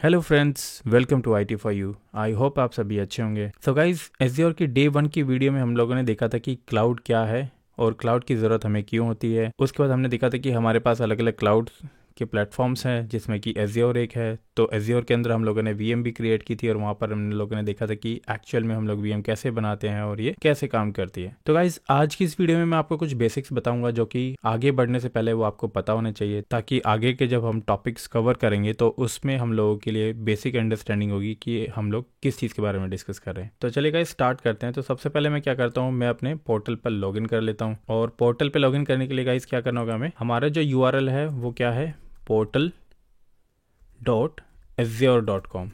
Hello friends, welcome to IT for you. I hope आप सभी अच्छे होंगे। सो गाइज, एज़्योर की डे 1 की वीडियो में हम लोगों ने देखा था कि क्लाउड क्या है और क्लाउड की ज़रूरत हमें क्यों होती है। उसके बाद हमने देखा था कि हमारे पास अलग अलग क्लाउड के प्लेटफॉर्म्स हैं, जिसमें कि एज़्योर एक है। तो एज़्योर के अंदर हम लोगों ने VM भी क्रिएट की थी और वहाँ पर हम लोगों ने देखा था कि एक्चुअल में हम लोग VM कैसे बनाते हैं और ये कैसे काम करती है। तो गाइज, आज की इस वीडियो में मैं आपको कुछ बेसिक्स बताऊंगा जो कि आगे बढ़ने से पहले वो आपको पता होने चाहिए, ताकि आगे के जब हम टॉपिक्स कवर करेंगे तो उसमें हम लोगों के लिए बेसिक अंडरस्टैंडिंग होगी कि हम लोग किस चीज़ के बारे में डिस्कस कर रहे हैं। तो चलिए गाइज, स्टार्ट करते हैं। तो सबसे पहले मैं क्या करता हूँ, मैं अपने पोर्टल पर लॉगिन कर लेता हूँ। और पोर्टल पर लॉगिन करने के लिए गाइज क्या करना होगा, हमें हमारा जो URL है वो क्या है, portal.azure.com,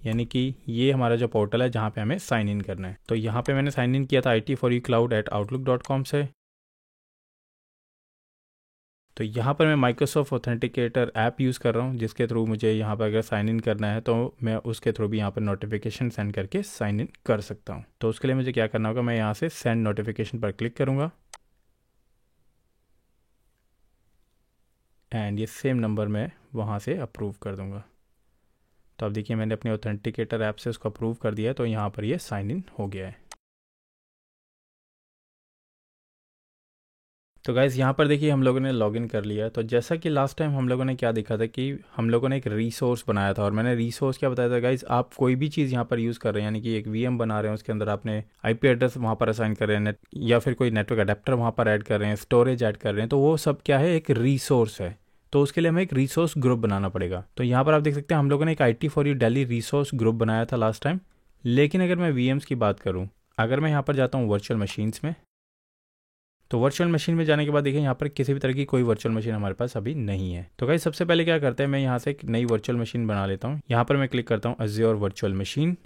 यानी कि ये हमारा जो पोर्टल है जहाँ पे हमें साइन इन करना है। तो यहाँ पे मैंने साइन इन किया था IT4UCloud@outlook.com से। तो यहाँ पर मैं माइक्रोसॉफ्ट ऑथेंटिकेटर ऐप यूज़ कर रहा हूँ, जिसके थ्रू मुझे यहाँ पर अगर साइन इन करना है तो मैं उसके थ्रू भी यहाँ पर नोटिफिकेशन सेंड करके साइन इन कर सकता हूँ। तो उसके लिए मुझे क्या करना होगा, मैं यहाँ से सेंड नोटिफिकेशन पर क्लिक करूँगा एंड ये सेम नंबर मैं वहाँ से अप्रूव कर दूँगा। तो अब देखिए, मैंने अपने ऑथेंटिकेटर ऐप से उसको अप्रूव कर दिया है, तो यहाँ पर ये साइन इन हो गया है। तो गाइज़, यहाँ पर देखिए हम लोगों ने लॉगिन कर लिया। तो जैसा कि लास्ट टाइम हम लोगों ने क्या देखा था कि हम लोगों ने एक रिसोर्स बनाया था, और मैंने रिसोर्स क्या बताया था गाइज़, आप कोई भी चीज़ यहाँ पर यूज़ कर रहे हैं, यानी कि एक VM बना रहे हैं, उसके अंदर आपने IP एड्रेस वहाँ पर असाइन कर रहे हैं, या फिर कोई नेटवर्क अडेप्टर वहाँ पर ऐड कर रहे हैं, स्टोरेज ऐड कर रहे हैं, तो वो सब क्या है, एक रिसोर्स है। तो उसके लिए हमें एक रिसोर्स ग्रुप बनाना पड़ेगा। तो यहाँ पर आप देख सकते हैं हम लोगों ने एक IT4U Delhi रिसोर्स ग्रुप बनाया था लास्ट टाइम। लेकिन अगर मैं VMs की बात करूँ, अगर मैं यहाँ पर जाता हूँ वर्चुअल मशीन्स में, तो वर्चुअल मशीन में जाने के बाद देखिए यहाँ पर किसी भी तरह की कोई वर्चुअल मशीन हमारे पास अभी नहीं है। तो गाइस, सबसे पहले क्या करते हैं, मैं यहाँ से एक नई वर्चुअल मशीन बना लेता हूँ। यहाँ पर मैं क्लिक करता हूँ अज़्योर वर्चुअल मशीन,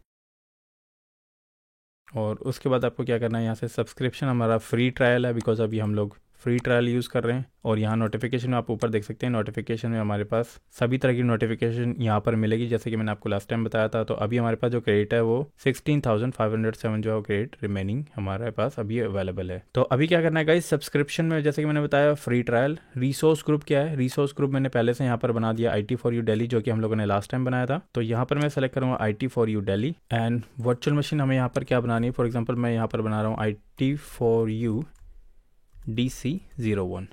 और उसके बाद आपको क्या करना है, यहाँ से सब्सक्रिप्शन हमारा फ्री ट्रायल है, बिकॉज अभी हम लोग फ्री ट्रायल यूज़ कर रहे हैं। और यहाँ नोटिफिकेशन में आप ऊपर देख सकते हैं, नोटिफिकेशन में हमारे पास सभी तरह की नोटिफिकेशन यहाँ पर मिलेगी, जैसे कि मैंने आपको लास्ट टाइम बताया था। तो अभी हमारे पास जो क्रेडिट है वो 16,507 जो है क्रेडिट रिमेनिंग हमारे पास अभी अवेलेबल है। तो अभी क्या करना है गाइस, सब्सक्रिप्शन में जैसे कि मैंने बताया फ्री ट्रायल। रिसोर्स ग्रुप क्या है, रिसोर्स ग्रुप मैंने पहले से यहाँ पर बना दिया IT4U Delhi, जो कि हम लोगों ने लास्ट टाइम बनाया था। तो यहाँ पर मैं सेलेक्ट करूँगा IT4U Delhi and virtual machine हमें यहाँ पर क्या बनानी है। फॉर एग्जाम्पल मैं यहाँ पर बना रहा हूँ IT4U DC01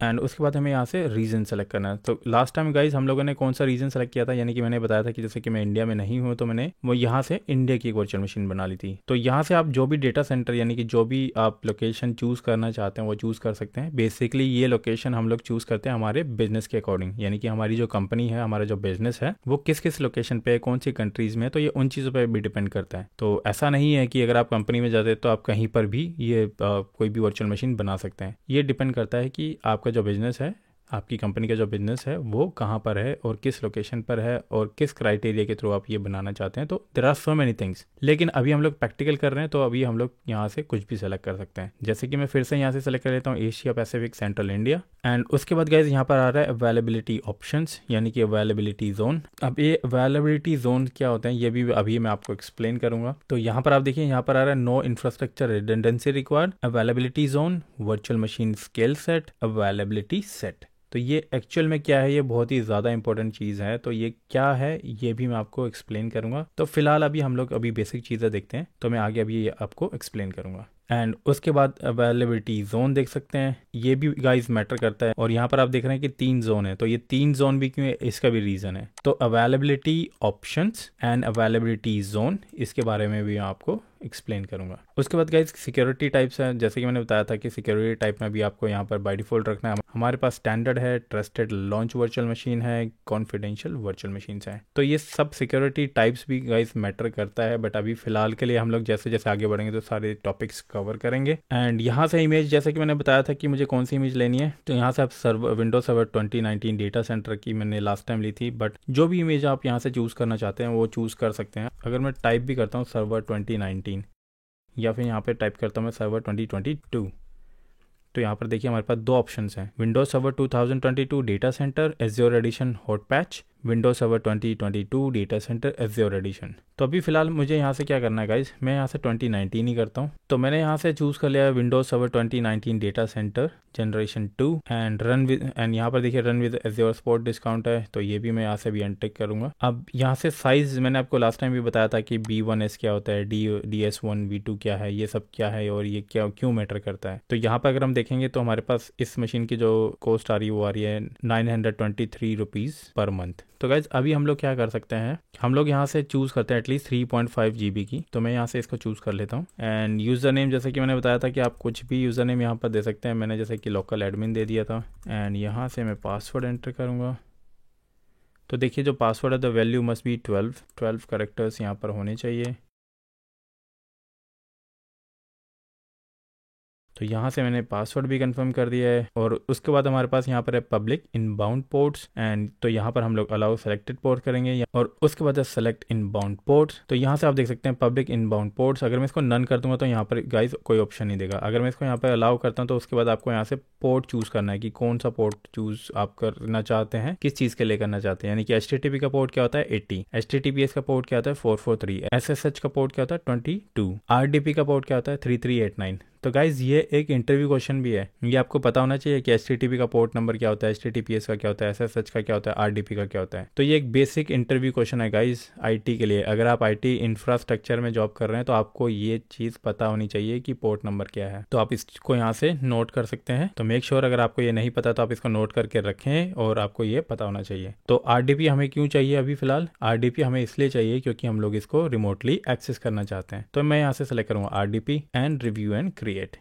एंड उसके बाद हमें यहाँ से रीजन सेलेक्ट करना है। तो लास्ट टाइम गाइज हम लोगों ने कौन सा रीजन सेलेक्ट किया था, यानी कि मैंने बताया था कि जैसे कि मैं इंडिया में नहीं हूँ, तो मैंने वो यहाँ से इंडिया की एक वर्चुअल मशीन बना ली थी। तो यहाँ से आप जो भी डेटा सेंटर, यानी कि जो भी आप लोकेशन चूज़ करना चाहते हैं वो चूज़ कर सकते हैं। बेसिकली ये लोकेशन हम लोग चूज़ करते हैं हमारे बिजनेस के अकॉर्डिंग, यानी कि हमारी जो कंपनी है, हमारा जो बिजनेस है वो किस किस लोकेशन पे, कौन सी कंट्रीज़ में, तो ये उन चीज़ों पर भी डिपेंड करता है। तो ऐसा नहीं है कि अगर आप कंपनी में जाते हैं तो आप कहीं पर भी ये कोई भी वर्चुअल मशीन बना सकते हैं। ये डिपेंड करता है कि आपका जो बिजनेस है, आपकी कंपनी का जो बिजनेस है वो कहाँ पर है और किस लोकेशन पर है और किस क्राइटेरिया के थ्रू आप ये बनाना चाहते हैं। तो there are so many things. लेकिन अभी हम लोग प्रैक्टिकल कर रहे हैं, तो अभी हम लोग यहाँ से कुछ भी सेलेक्ट कर सकते हैं। जैसे कि मैं फिर से यहाँ से सेलेक्ट कर लेता हूँ Asia Pacific central India and उसके बाद गाइज यहाँ पर आ रहा है अवेलेबिलिटी ऑप्शंस, यानी कि अवेलेबिलिटी जोन। अब ये अवेलेबिलिटी जोन क्या होते हैं ये भी अभी मैं आपको एक्सप्लेन करूंगा। तो यहाँ पर आप देखिए, यहाँ पर आ रहा है no infrastructure redundancy required, availability zone, virtual machine scale set, availability set. तो ये एक्चुअल में क्या है, ये बहुत ही ज़्यादा इंपॉर्टेंट चीज़ है। तो ये क्या है ये भी मैं आपको एक्सप्लेन करूंगा। तो फिलहाल अभी हम लोग अभी बेसिक चीज़ें देखते हैं, तो मैं आगे अभी ये आपको एक्सप्लेन करूंगा। एंड उसके बाद अवेलेबिलिटी जोन देख सकते हैं, ये भी गाइस मैटर करता है। और यहाँ पर आप देख रहे हैं कि 3 जोन है, तो ये 3 जोन भी क्यों है, इसका भी रीज़न है। तो availability options and availability zone, इसके बारे में भी मैं आपको एक्सप्लेन करूंगा। उसके बाद गाइस सिक्योरिटी टाइप्स हैं, जैसे कि मैंने बताया था कि सिक्योरिटी टाइप में भी आपको यहाँ पर बाय डिफॉल्ट रखना है। हमारे पास स्टैंडर्ड है, ट्रस्टेड लॉन्च वर्चुअल मशीन है, कॉन्फिडेंशियल वर्चुअल मशीन्स हैं। तो ये सब सिक्योरिटी टाइप्स भी गाइस मैटर करता है, बट अभी फिलहाल के लिए हम लोग जैसे जैसे आगे बढ़ेंगे तो सारे टॉपिक्स कवर करेंगे। एंड यहाँ से इमेज, जैसे कि मैंने बताया था कि मुझे कौन सी इमेज लेनी है, तो यहाँ से आप विंडोज सर्वर 2019 डेटा सेंटर की मैंने लास्ट टाइम ली थी, बट जो भी इमेज आप यहाँ से चूज़ करना चाहते हैं वो चूज़ कर सकते हैं। अगर मैं टाइप भी करता हूँ सर्वर 2019 या फिर यहाँ पे टाइप करता हूँ मैं सर्वर 2022, तो यहाँ पर देखिए हमारे पास 2 ऑप्शंस हैं, Windows server 2022 data centre Azure edition hot patch, Windows server 2022 data centre Azure edition. तो अभी फिलहाल मुझे यहाँ से क्या करना है गाइज, मैं यहाँ से 2019 ही करता हूँ। तो मैंने यहाँ से चूज़ कर लिया Windows server 2019 data centre generation 2 and run with, and यहाँ पर देखिए run with Azure spot discount है, तो ये भी मैं यहाँ से भी अनटिक करूँगा। अब यहाँ से साइज़ मैंने आपको लास्ट टाइम भी बताया था कि B1S क्या होता है, DS1 V2 क्या है, ये सब क्या है और ये क्या क्यों मैटर करता है। तो यहाँ पर अगर हम देखेंगे तो हमारे पास इस मशीन की जो कॉस्ट आ रही है वो आ रही है 923 रुपीज़ पर मंथ। तो गाइज अभी हम लोग क्या कर सकते हैं, हम लोग यहाँ से चूज़ करते हैं एटलीस्ट 3.5 GB की। तो मैं यहाँ से इसको चूज़ कर लेता हूँ एंड यूज़र नेम जैसे कि मैंने बताया था कि आप कुछ भी यूज़र नेम यहाँ पर दे सकते हैं। मैंने जैसे कि लोकल एडमिन दे दिया था एंड यहाँ से मैं पासवर्ड एंटर करूँगा। तो देखिए जो पासवर्ड है the value must be 12 characters यहाँ पर होने चाहिए। तो यहाँ से मैंने पासवर्ड भी कंफर्म कर दिया है और उसके बाद हमारे पास यहाँ पर है पब्लिक इनबाउंड पोर्ट्स एंड तो यहाँ पर हम लोग अलाउ सेलेक्टेड पोर्ट करेंगे और उसके बाद है सेलेक्ट इनबाउंड पोर्ट्स। तो यहाँ से आप देख सकते हैं पब्लिक इनबाउंड पोर्ट्स। अगर मैं इसको नन कर दूंगा तो यहाँ पर गाइस कोई ऑप्शन नहीं देगा। अगर मैं इसको यहाँ पर अलाउ करता हूँ तो उसके बाद आपको यहाँ से पोर्ट चूज करना है कि कौन सा पोर्ट चूज आप करना चाहते हैं, किस चीज़ के लिए करना चाहते हैं। यानी कि HTTP का पोर्ट क्या होता है 80, HTTPS का पोर्ट क्या होता है 443, SSH का पोर्ट क्या होता है 22, RDP का पोर्ट क्या होता है 3389। तो गाइज ये एक इंटरव्यू क्वेश्चन भी है, ये आपको पता होना चाहिए कि HTTP का पोर्ट नंबर क्या होता है, HTTPS का क्या होता है, SSH का क्या होता है, RDP का क्या होता है। तो ये एक बेसिक इंटरव्यू क्वेश्चन है गाइज IT के लिए। अगर आप IT इंफ्रास्ट्रक्चर में जॉब कर रहे हैं तो आपको ये चीज़ पता होनी चाहिए कि पोर्ट नंबर क्या है। तो आप इसको यहाँ से नोट कर सकते हैं। तो मेक श्योर अगर आपको ये नहीं पता तो आप इसको नोट करके रखें और आपको ये पता होना चाहिए। तो RDP हमें क्यों चाहिए अभी फिलहाल, RDP हमें इसलिए चाहिए क्योंकि हम लोग इसको रिमोटली एक्सेस करना चाहते हैं। तो मैं यहाँ से सेलेक्ट करूँगा RDP and review and create.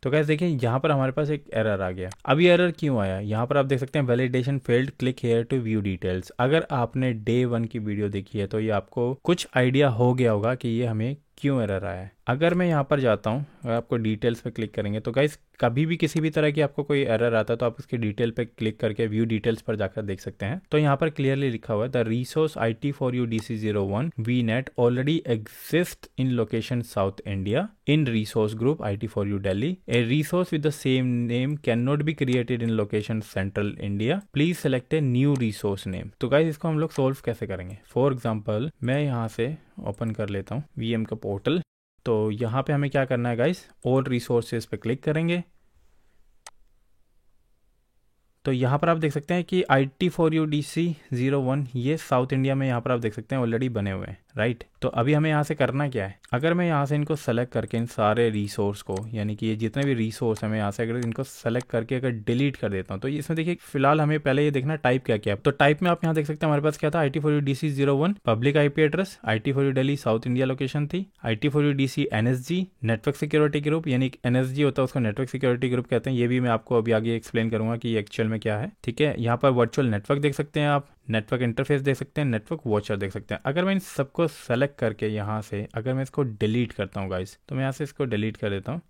तो गाइस देखिए यहाँ पर हमारे पास एक एरर आ गया। अब ये एरर क्यों आया, यहाँ पर आप देख सकते हैं validation failed, click here to view details. अगर आपने डे 1 की वीडियो देखी है तो ये आपको कुछ आइडिया हो गया होगा कि ये हमें क्यों एरर आया है। अगर मैं यहाँ पर जाता हूँ, अगर आपको डिटेल्स पे क्लिक करेंगे तो गाइस कभी भी किसी भी तरह की आपको कोई एरर आता है तो आप उसकी डिटेल पे क्लिक करके व्यू डिटेल्स पर जाकर देख सकते हैं। तो यहाँ पर क्लियरली लिखा हुआ है the resource IT4U DC01 VNet already exist in location south India in resource group IT4U Delhi। A resource with the same name can not be created in location central India, please select a new resource name. तो guys इसको हम लोग solve कैसे करेंगे। For example मैं यहाँ से open कर लेता हूँ VM का पोर्टल। तो यहाँ पे हमें क्या करना है गाइस, ऑल रिसोर्सेज पे क्लिक करेंगे। तो यहाँ पर आप देख सकते हैं कि IT4U DC01 ये साउथ इंडिया में यहाँ पर आप देख सकते हैं ऑलरेडी बने हुए हैं, राइट। तो अभी हमें यहाँ से करना क्या है, अगर मैं यहाँ से इनको सेलेक्ट करके इन सारे रिसोर्स को, यानी कि ये जितने भी रिसोर्स हैं, मैं यहाँ से अगर इनको सेलेक्ट करके अगर डिलीट कर देता हूँ तो इसमें देखिए फिलहाल हमें पहले ये देखना टाइप क्या क्या है। तो टाइप में आप यहाँ देख सकते हैं हमारे पास क्या था, IT4U DC01 public IP address, IT4U Delhi south India location थी, IT4U DC NSG network security group, यानी NSG होता है उसको नेटवर्क सिक्योरिटी ग्रुप कहते हैं। ये भी मैं आपको अभी आगे एक्सप्लेन करूंगा कि एक्चुअल में क्या है, ठीक है। यहाँ पर वर्चुअल नेटवर्क देख सकते हैं आप, नेटवर्क इंटरफेस देख सकते हैं, नेटवर्क वॉचर देख सकते हैं। अगर मैं इन सबको सेलेक्ट करके यहाँ से अगर मैं इसको डिलीट करता हूँ गाइस, तो मैं यहाँ से इसको डिलीट कर देता हूँ।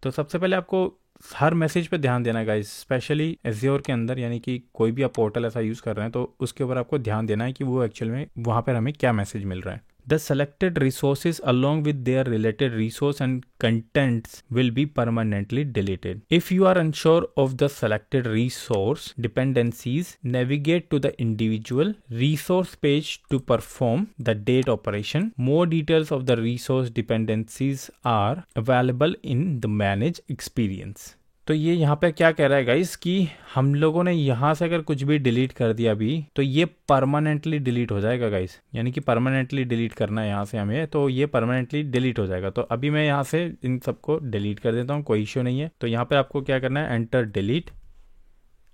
तो सबसे पहले आपको हर मैसेज पे ध्यान देना है गाइस, स्पेशली एज्योर के अंदर, यानी कि कोई भी आप पोर्टल ऐसा यूज़ कर रहे हैं तो उसके ऊपर आपको ध्यान देना है कि वो एक्चुअल में वहाँ पर हमें क्या मैसेज मिल रहा है। The selected resources along with their related resource and contents will be permanently deleted. If you are unsure of the selected resource dependencies, navigate to the individual resource page to perform the date operation. More details of the resource dependencies are available in the manage experience. तो ये यहाँ पे क्या कह रहा है guys कि हम लोगों ने यहाँ से अगर कुछ भी डिलीट कर दिया अभी तो ये परमानेंटली डिलीट हो जाएगा गाइस, यानी कि परमानेंटली डिलीट करना है यहाँ से हमें, तो ये परमानेंटली डिलीट हो जाएगा। तो अभी मैं यहाँ से इन सबको डिलीट कर देता हूँ, कोई इश्यू नहीं है। तो यहाँ पे आपको क्या करना है, एंटर डिलीट,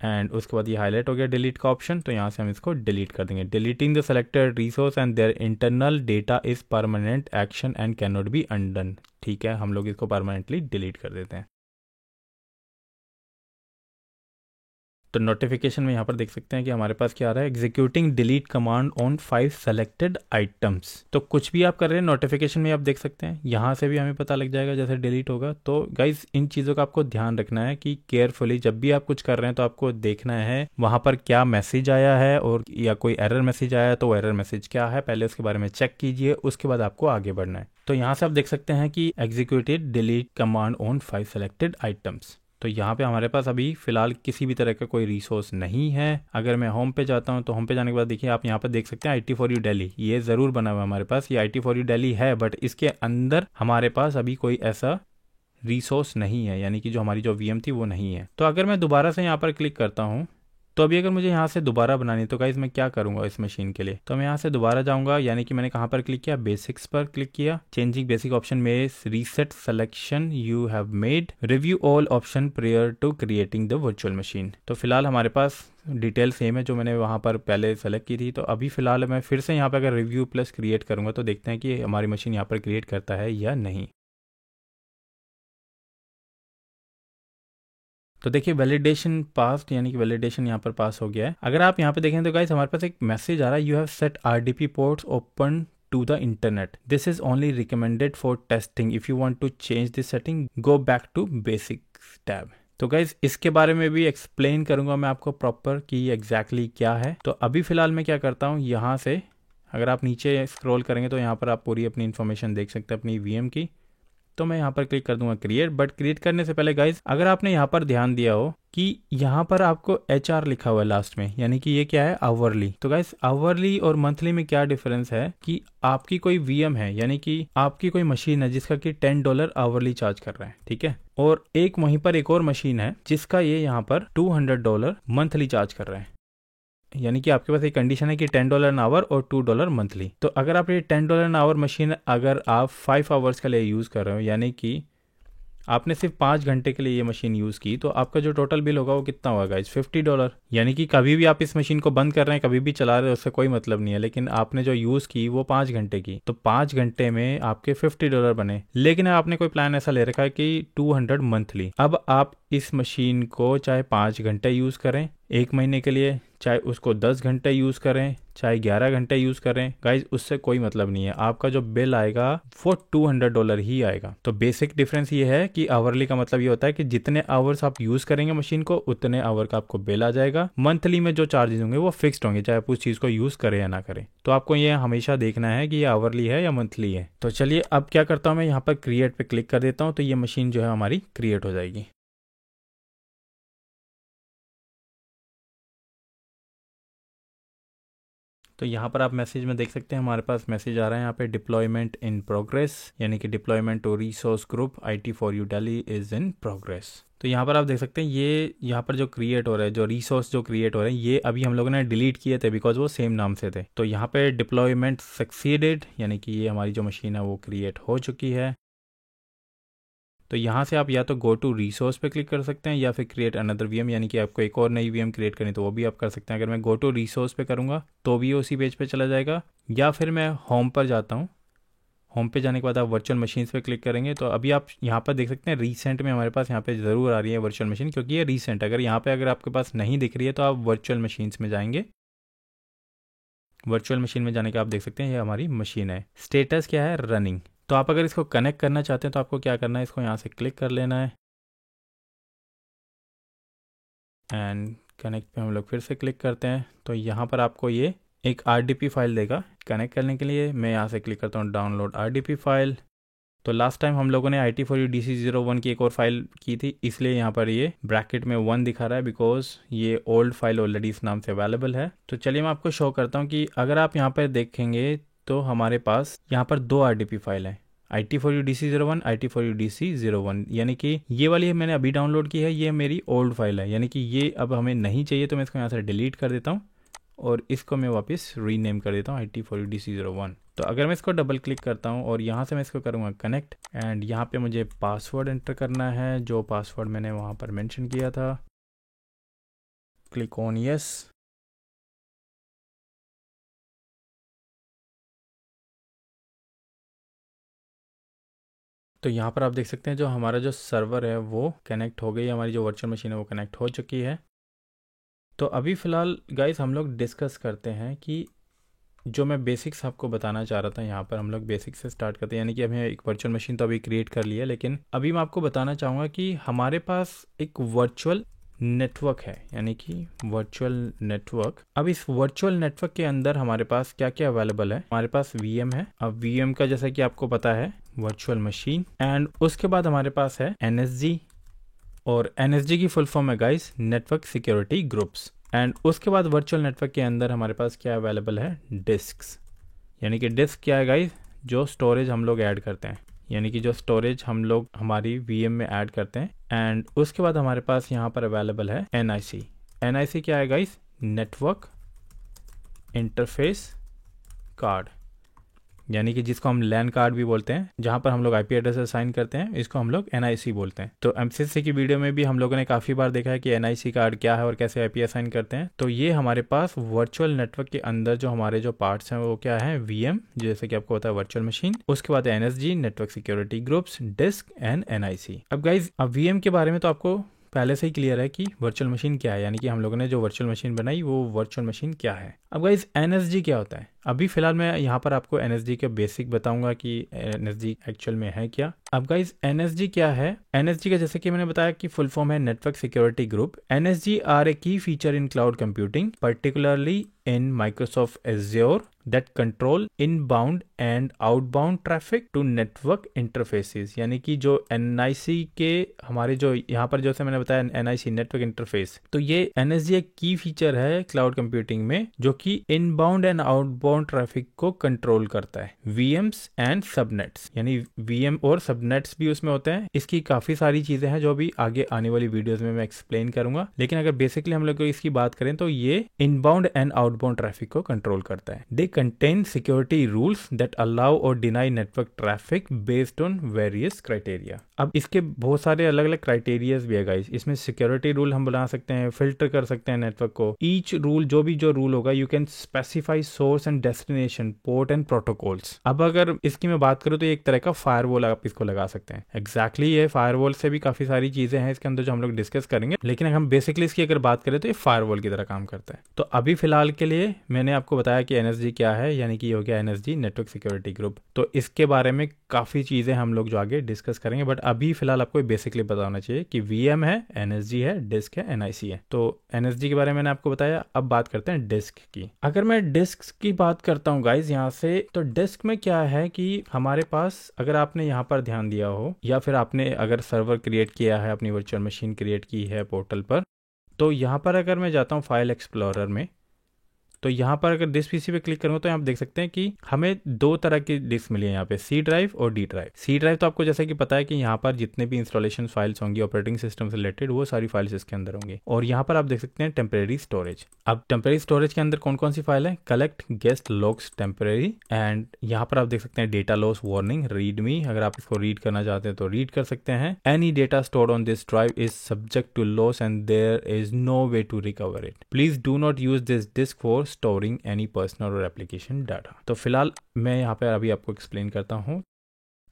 एंड उसके बाद ये हाईलाइट हो गया डिलीट का ऑप्शन, तो यहाँ से हम इसको डिलीट कर देंगे। Deleting the selected resource and their internal data is permanent action and can not be undone. ठीक है, हम लोग इसको परमानेंटली डिलीट कर देते हैं। तो नोटिफिकेशन में यहाँ पर देख सकते हैं कि हमारे पास क्या आ रहा है, executing delete command on 5 selected items. तो कुछ भी आप कर रहे हैं नोटिफिकेशन में आप देख सकते हैं, यहाँ से भी हमें पता लग जाएगा जैसे डिलीट होगा। तो गाइज इन चीज़ों का आपको ध्यान रखना है कि केयरफुली जब भी आप कुछ कर रहे हैं तो आपको देखना है वहाँ पर क्या मैसेज आया है, और या कोई एरर मैसेज आया है तो एरर मैसेज क्या है, पहले उसके बारे में चेक कीजिए, उसके बाद आपको आगे बढ़ना है। तो यहाँ से आप देख सकते हैं कि executed delete command on 5 selected items. तो यहाँ पे हमारे पास अभी फिलहाल किसी भी तरह का कोई रिसोर्स नहीं है। अगर मैं होम पे जाता हूँ तो होम पे जाने के बाद देखिए आप यहाँ पर देख सकते हैं IT4U दिल्ली, ये ज़रूर बना हुआ है हमारे पास, ये IT4U दिल्ली है, बट इसके अंदर हमारे पास अभी कोई ऐसा रिसोर्स नहीं है, यानी कि जो हमारी जो VM थी वो नहीं है। तो अगर मैं दोबारा से यहाँ पर क्लिक करता हूँ, तो अभी अगर मुझे यहाँ से दोबारा बनानी है तो गाइज मैं क्या करूँगा इस मशीन के लिए, तो मैं यहाँ से दोबारा जाऊँगा, यानी कि मैंने कहाँ पर क्लिक किया, बेसिक्स पर क्लिक किया, चेंजिंग बेसिक ऑप्शन में reset selection you have made, review all option prior to creating the virtual machine. तो फिलहाल हमारे पास डिटेल सेम है जो मैंने वहाँ पर पहले सेलेक्ट की थी। तो अभी फिलहाल मैं फिर से यहाँ पर अगर रिव्यू प्लस क्रिएट करूँगा तो देखते हैं कि हमारी मशीन यहाँ पर क्रिएट करता है या नहीं। तो देखिए वैलिडेशन पास्ड, यानी कि वैलिडेशन यहाँ पर पास हो गया है। अगर आप यहाँ पे देखें तो गाइस हमारे पास एक मैसेज आ रहा है, you have set RDP ports open to the internet, this is only recommended for testing, if you want to change this setting go back to basic tab. तो गाइज इसके बारे में भी एक्सप्लेन करूंगा मैं आपको प्रॉपर कि एग्जैक्टली क्या है। तो अभी फिलहाल मैं क्या करता हूँ, यहाँ से अगर आप नीचे स्क्रॉल करेंगे तो यहाँ पर आप पूरी अपनी इन्फॉर्मेशन देख सकते हैं अपनी VM की। तो मैं यहाँ पर क्लिक कर दूंगा क्रिएट, बट क्रिएट करने से पहले गाइज अगर आपने यहाँ पर ध्यान दिया हो कि यहाँ पर आपको HR लिखा हुआ है लास्ट में, यानी कि ये क्या है, आवरली। तो गाइज आवरली और मंथली में क्या डिफरेंस है कि आपकी कोई VM है, यानी कि आपकी कोई मशीन है जिसका कि $10 आवरली चार्ज कर रहा है, ठीक है, और एक वहीं पर एक और मशीन है जिसका ये यहाँ पर $200 मंथली चार्ज कर रहा है। यानी कि आपके पास एक कंडीशन है कि $10 एन आवर और $2 मंथली। तो अगर आप ये $10 एन आवर मशीन अगर आप 5 आवर्स के लिए यूज़ कर रहे हो, यानी कि आपने सिर्फ 5 घंटे के लिए ये मशीन यूज़ की, तो आपका जो टोटल बिल होगा वो कितना होगा गाइज, $50। यानी कि कभी भी आप इस मशीन को बंद कर रहे हैं, कभी भी चला रहे हैं, उससे कोई मतलब नहीं है, लेकिन आपने जो यूज़ की वो 5 घंटे की, तो 5 घंटे में आपके $50 बने। लेकिन आपने कोई प्लान ऐसा ले रखा है कि 200 मंथली। अब आप इस मशीन को चाहे 5 घंटे यूज़ करें 1 महीने के लिए, चाहे उसको 10 घंटे यूज़ करें, चाहे 11 घंटे यूज़ करें, गाइज उससे कोई मतलब नहीं है, आपका जो बिल आएगा वो $200 ही आएगा। तो बेसिक डिफरेंस ये है कि आवरली का मतलब ये होता है कि जितने आवर्स आप यूज़ करेंगे मशीन को उतने आवर का आपको बिल आ जाएगा। मंथली में जो चार्जेस होंगे वो फिक्स्ड होंगे, चाहे आप उस चीज़ को यूज़ करें या ना करें। तो आपको ये हमेशा देखना है कि ये आवरली है या मंथली है। तो चलिए अब क्या करता हूँ, मैं यहाँ पर क्रिएट पे क्लिक कर देता हूँ, तो ये मशीन जो है हमारी क्रिएट हो जाएगी। तो यहाँ पर आप मैसेज में देख सकते हैं हमारे पास मैसेज आ रहा है यहाँ पे, डिप्लॉयमेंट इन प्रोग्रेस, यानी कि deployment to resource group IT4U Delhi is in progress. तो यहाँ पर आप देख सकते हैं ये यहाँ पर जो क्रिएट हो रहा है, जो रिसोर्स जो क्रिएट हो रहे हैं, ये अभी हम लोगों ने डिलीट किए थे बिकॉज वो सेम नाम से थे। तो यहाँ पे डिप्लॉयमेंट सक्सीडेड, यानी कि ये हमारी जो मशीन है वो क्रिएट हो चुकी है। तो यहाँ से आप या तो गो टू रिसोर्स पे क्लिक कर सकते हैं या फिर क्रिएट अनदर VM, यानी कि आपको एक और नई VM क्रिएट करनी तो वो भी आप कर सकते हैं। अगर मैं गो टू रिसोर्स पे करूँगा तो भी उसी पेज पे चला जाएगा, या फिर मैं होम पर जाता हूँ, होम पे जाने के बाद आप वर्चुअल मशीन्स पे क्लिक करेंगे तो अभी आप यहाँ पर देख सकते हैं रिसेंट में हमारे पास यहाँ पे ज़रूर आ रही है वर्चुअल मशीन, क्योंकि ये रिसेंट। अगर यहाँ पे अगर आपके पास नहीं दिख रही है तो आप वर्चुअल मशीन्स में जाएंगे, वर्चुअल मशीन में जाने के आप देख सकते हैं ये हमारी मशीन है, स्टेटस क्या है, रनिंग। तो आप अगर इसको कनेक्ट करना चाहते हैं तो आपको क्या करना है, इसको यहाँ से क्लिक कर लेना है एंड कनेक्ट पे हम लोग फिर से क्लिक करते हैं। तो यहाँ पर आपको ये एक RDP फाइल देगा कनेक्ट करने के लिए। मैं यहाँ से क्लिक करता हूँ डाउनलोड RDP फाइल। तो लास्ट टाइम हम लोगों ने IT4U DC01 की एक और फाइल की थी, इसलिए यहाँ पर ये ब्रैकेट में 1 दिखा रहा है बिकॉज ये ओल्ड फाइल ऑलरेडी इस नाम से अवेलेबल है। तो चलिए मैं आपको शो करता हूँ कि अगर आप यहाँ पर देखेंगे तो हमारे पास यहाँ पर 2 RDP फाइल है, IT4U DC01, IT4U DC01, यानी कि ये वाली मैंने अभी डाउनलोड की है, ये मेरी ओल्ड फाइल है, यानी कि ये अब हमें नहीं चाहिए। तो मैं इसको यहाँ से डिलीट कर देता हूँ और इसको मैं वापस रीनेम कर देता हूँ IT4U DC01। तो अगर मैं इसको डबल क्लिक करता हूँ और यहाँ से मैं इसको करूँगा कनेक्ट एंड यहाँ पे मुझे पासवर्ड एंटर करना है, जो पासवर्ड मैंने वहाँ पर मेंशन किया था, क्लिक ऑन यस। तो यहाँ पर आप देख सकते हैं जो हमारा जो सर्वर है वो कनेक्ट हो गई, हमारी जो वर्चुअल मशीन है वो कनेक्ट हो चुकी है। तो अभी फ़िलहाल गाइस हम लोग डिस्कस करते हैं कि जो मैं बेसिक्स आपको बताना चाह रहा था, यहाँ पर हम लोग बेसिक्स से स्टार्ट करते हैं, यानी कि हमें एक वर्चुअल मशीन तो अभी क्रिएट कर लिया है, लेकिन अभी मैं आपको बताना चाहूँगा कि हमारे पास एक वर्चुअल नेटवर्क है, यानी कि वर्चुअल नेटवर्क। अब इस वर्चुअल नेटवर्क के अंदर हमारे पास क्या क्या अवेलेबल है। हमारे पास वीएम है। अब वीएम का जैसा कि आपको पता है वर्चुअल मशीन, एंड उसके बाद हमारे पास है एनएसजी, और एनएसजी की फुल फॉर्म है guys network security groups. And उसके बाद वर्चुअल नेटवर्क के अंदर हमारे पास क्या अवेलेबल है, डिस्क्स, यानी कि डिस्क क्या है गाइस, जो स्टोरेज हम लोग ऐड करते हैं, यानी कि जो स्टोरेज हम लोग हमारी वीएम में ऐड करते हैं। एंड उसके बाद हमारे पास यहाँ पर अवेलेबल है एनआईसी। एनआईसी क्या है गाइस, नेटवर्क इंटरफेस कार्ड, यानी कि जिसको हम लैन कार्ड भी बोलते हैं, जहाँ पर हम लोग आईपी एड्रेस असाइन करते हैं, इसको हम लोग एनआईसी बोलते हैं। तो एमसीसी की वीडियो में भी हम लोगों ने काफ़ी बार देखा है कि एनआईसी कार्ड क्या है और कैसे आईपी असाइन करते हैं। तो ये हमारे पास वर्चुअल नेटवर्क के अंदर जो हमारे जो पार्ट्स हैं वो क्या है, वीएम जैसे कि आपको होता है वर्चुअल मशीन, उसके बाद NSG network security groups, disk and NIC. अब गाइज अब वीएम के बारे में तो आपको पहले से ही क्लियर है कि वर्चुअल मशीन क्या है, यानी कि हम लोगों ने जो वर्चुअल मशीन बनाई वो वर्चुअल मशीन क्या है। अब गाइज एनएसजी क्या होता है, अभी फिलहाल मैं यहाँ पर आपको एनएसजी के बेसिक बताऊंगा कि एनएसजी एक्चुअल में है क्या। अब गाइज एनएसजी क्या है, एनएसजी का जैसे कि मैंने बताया कि फुल फॉर्म है network security group. NSG are a key feature in cloud computing, particularly in Microsoft Azure that control inbound and outbound traffic to network interfaces, यानी कि जो NIC के हमारे जो यहाँ पर जैसे मैंने बताया NIC नेटवर्क इंटरफेस, तो ये NSG एक की फीचर है क्लाउड कंप्यूटिंग में जो कि इनबाउंड एंड आउटबाउंड ट्रैफिक को कंट्रोल करता है। VMs एंड सबनेट्स, यानी VM और सबनेट्स भी उसमें होते हैं। इसकी काफी सारी चीजें हैं जो भी आगे आने वाली वीडियोस में मैं एक्सप्लेन करूंगा, लेकिन अगर बेसिकली हम लोग इसकी बात करें तो ये इनबाउंड एंड आउटबाउंड ट्रैफिक को कंट्रोल करता है। They contain security rules that allow और deny network traffic based on various criteria. अब इसके बहुत सारे अलग अलग क्राइटेरियाज भी है गाइस। इसमें सिक्योरिटी रूल हम बना सकते हैं, फिल्टर कर सकते हैं नेटवर्क को। ईच रूल जो रूल होगा you can specify source and destination, port and protocols. अब अगर इसकी मैं बात करूं तो एक तरह का फायरवॉल आप इसको लगा सकते हैं। एग्जैक्टली ये फायरवॉल से भी काफी सारी चीजें हैं इसके अंदर जो हम लोग डिस्कस करेंगे, लेकिन अगर हम बेसिकली इसकी अगर बात करें तो ये फायरवॉल की तरह काम करता है। तो अभी फिलहाल के लिए मैंने आपको बताया कि एनएसजी क्या है, यानी कि हो गया एनएसजी नेटवर्क सिक्योरिटी ग्रुप। तो इसके बारे में काफी चीजें हम लोग जो आगे डिस्कस करेंगे, बट अभी फिलहाल आपको बेसिकली पता होना चाहिए कि वीएम है, एनएसजी है, डिस्क है, एनआईसी है। तो एनएसजी के बारे में मैंने आपको बताया। अब बात करते हैं डिस्क की। अगर मैं डिस्क की बात करता हूँ गाइज यहाँ से, तो डिस्क में क्या है कि हमारे पास, अगर आपने यहाँ पर ध्यान दिया हो या फिर आपने अगर सर्वर क्रिएट किया है, अपनी वर्चुअल मशीन क्रिएट की है पोर्टल पर, तो यहाँ पर अगर मैं जाता हूँ फाइल एक्सप्लोरर में, तो यहाँ पर अगर डिस्क पीसी पे क्लिक करूँ तो आप देख सकते हैं कि हमें दो तरह की डिस्क मिली है यहाँ पे, सी ड्राइव और डी ड्राइव। सी ड्राइव तो आपको जैसे कि पता है कि यहाँ पर जितने भी इंस्टॉलेशन फाइल्स होंगी ऑपरेटिंग सिस्टम से रिलेटेड, वो सारी फाइल्स इसके अंदर होंगी। और यहाँ पर आप देख सकते हैं टेम्परेरी स्टोरेज। अब टेम्परेरी स्टोरेज के अंदर कौन कौन सी फाइल है, collect, guest, logs, temporary, and यहाँ पर आप देख सकते हैं डेटा लॉस वार्निंग, रीड मी, अगर आप इसको रीड करना चाहते हैं तो रीड कर सकते हैं। Any data stored on this drive is subject to loss and there is no way to recover it. Please do not use this disk for storing any personal और एप्लीकेशन डाटा। तो फिलहाल मैं यहाँ पे अभी आपको एक्सप्लेन करता हूँ।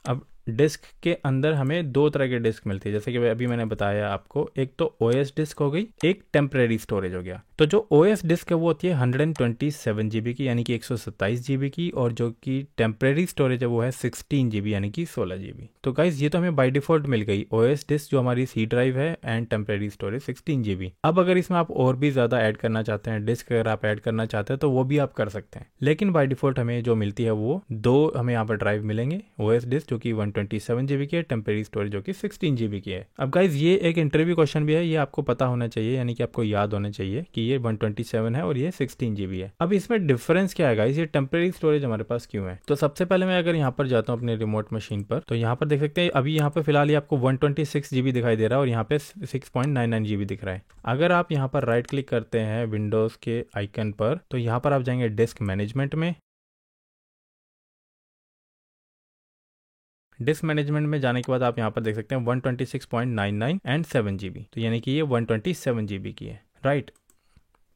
अब डिस्क के अंदर हमें दो तरह के डिस्क मिलती है, जैसे कि अभी मैंने बताया आपको, एक तो ओएस डिस्क हो गई, एक टेम्परेरी स्टोरेज हो गया। तो जो ओएस डिस्क है वो होती है 127 GB की, यानी कि 127 GB की, और जो कि टेम्परेरी स्टोरेज है वो है 16 GB यानी कि 16 GB। तो गाइज ये तो हमें बाय डिफॉल्ट मिल गई ओएस डिस्क जो हमारी सी ड्राइव है, एंड टेम्परेरी स्टोरेज 16 GB। अब अगर इसमें आप और भी ज्यादा ऐड करना चाहते हैं, डिस्क अगर आप ऐड करना चाहते हैं तो वो भी आप कर सकते हैं, लेकिन बाय डिफॉल्ट हमें जो मिलती है वो दो हमें यहाँ पर ड्राइव मिलेंगे, ओएस डिस्क जो कि 127 GB की है, टेम्परेरी स्टोरेज जो कि 16 GB की है। अब गाइज ये एक इंटरव्यू क्वेश्चन भी है, ये आपको पता होना चाहिए, यानी कि आपको याद होना चाहिए कि ये 127 है और ये 16 GB है। अब इसमें डिफरेंस क्या है गाइज, ये टेम्परेरी स्टोरेज हमारे पास क्यों है? तो सबसे पहले मैं अगर यहाँ पर जाता हूँ अपने रिमोट मशीन पर, तो यहाँ पर देख सकते हैं अभी यहाँ पर फिलहाल ये आपको 126 GB दिखाई दे रहा है और यहाँ पे 6.99 GB दिख रहा है। अगर आप यहाँ पर राइट क्लिक करते हैं विंडोज के आइकन पर, तो यहाँ पर आप जाएंगे डिस्क मैनेजमेंट में। डिस्क मैनेजमेंट में जाने के बाद आप यहाँ पर देख सकते हैं 126.99 एंड 7 GB, तो यानी कि ये 127 GB की है, राइट।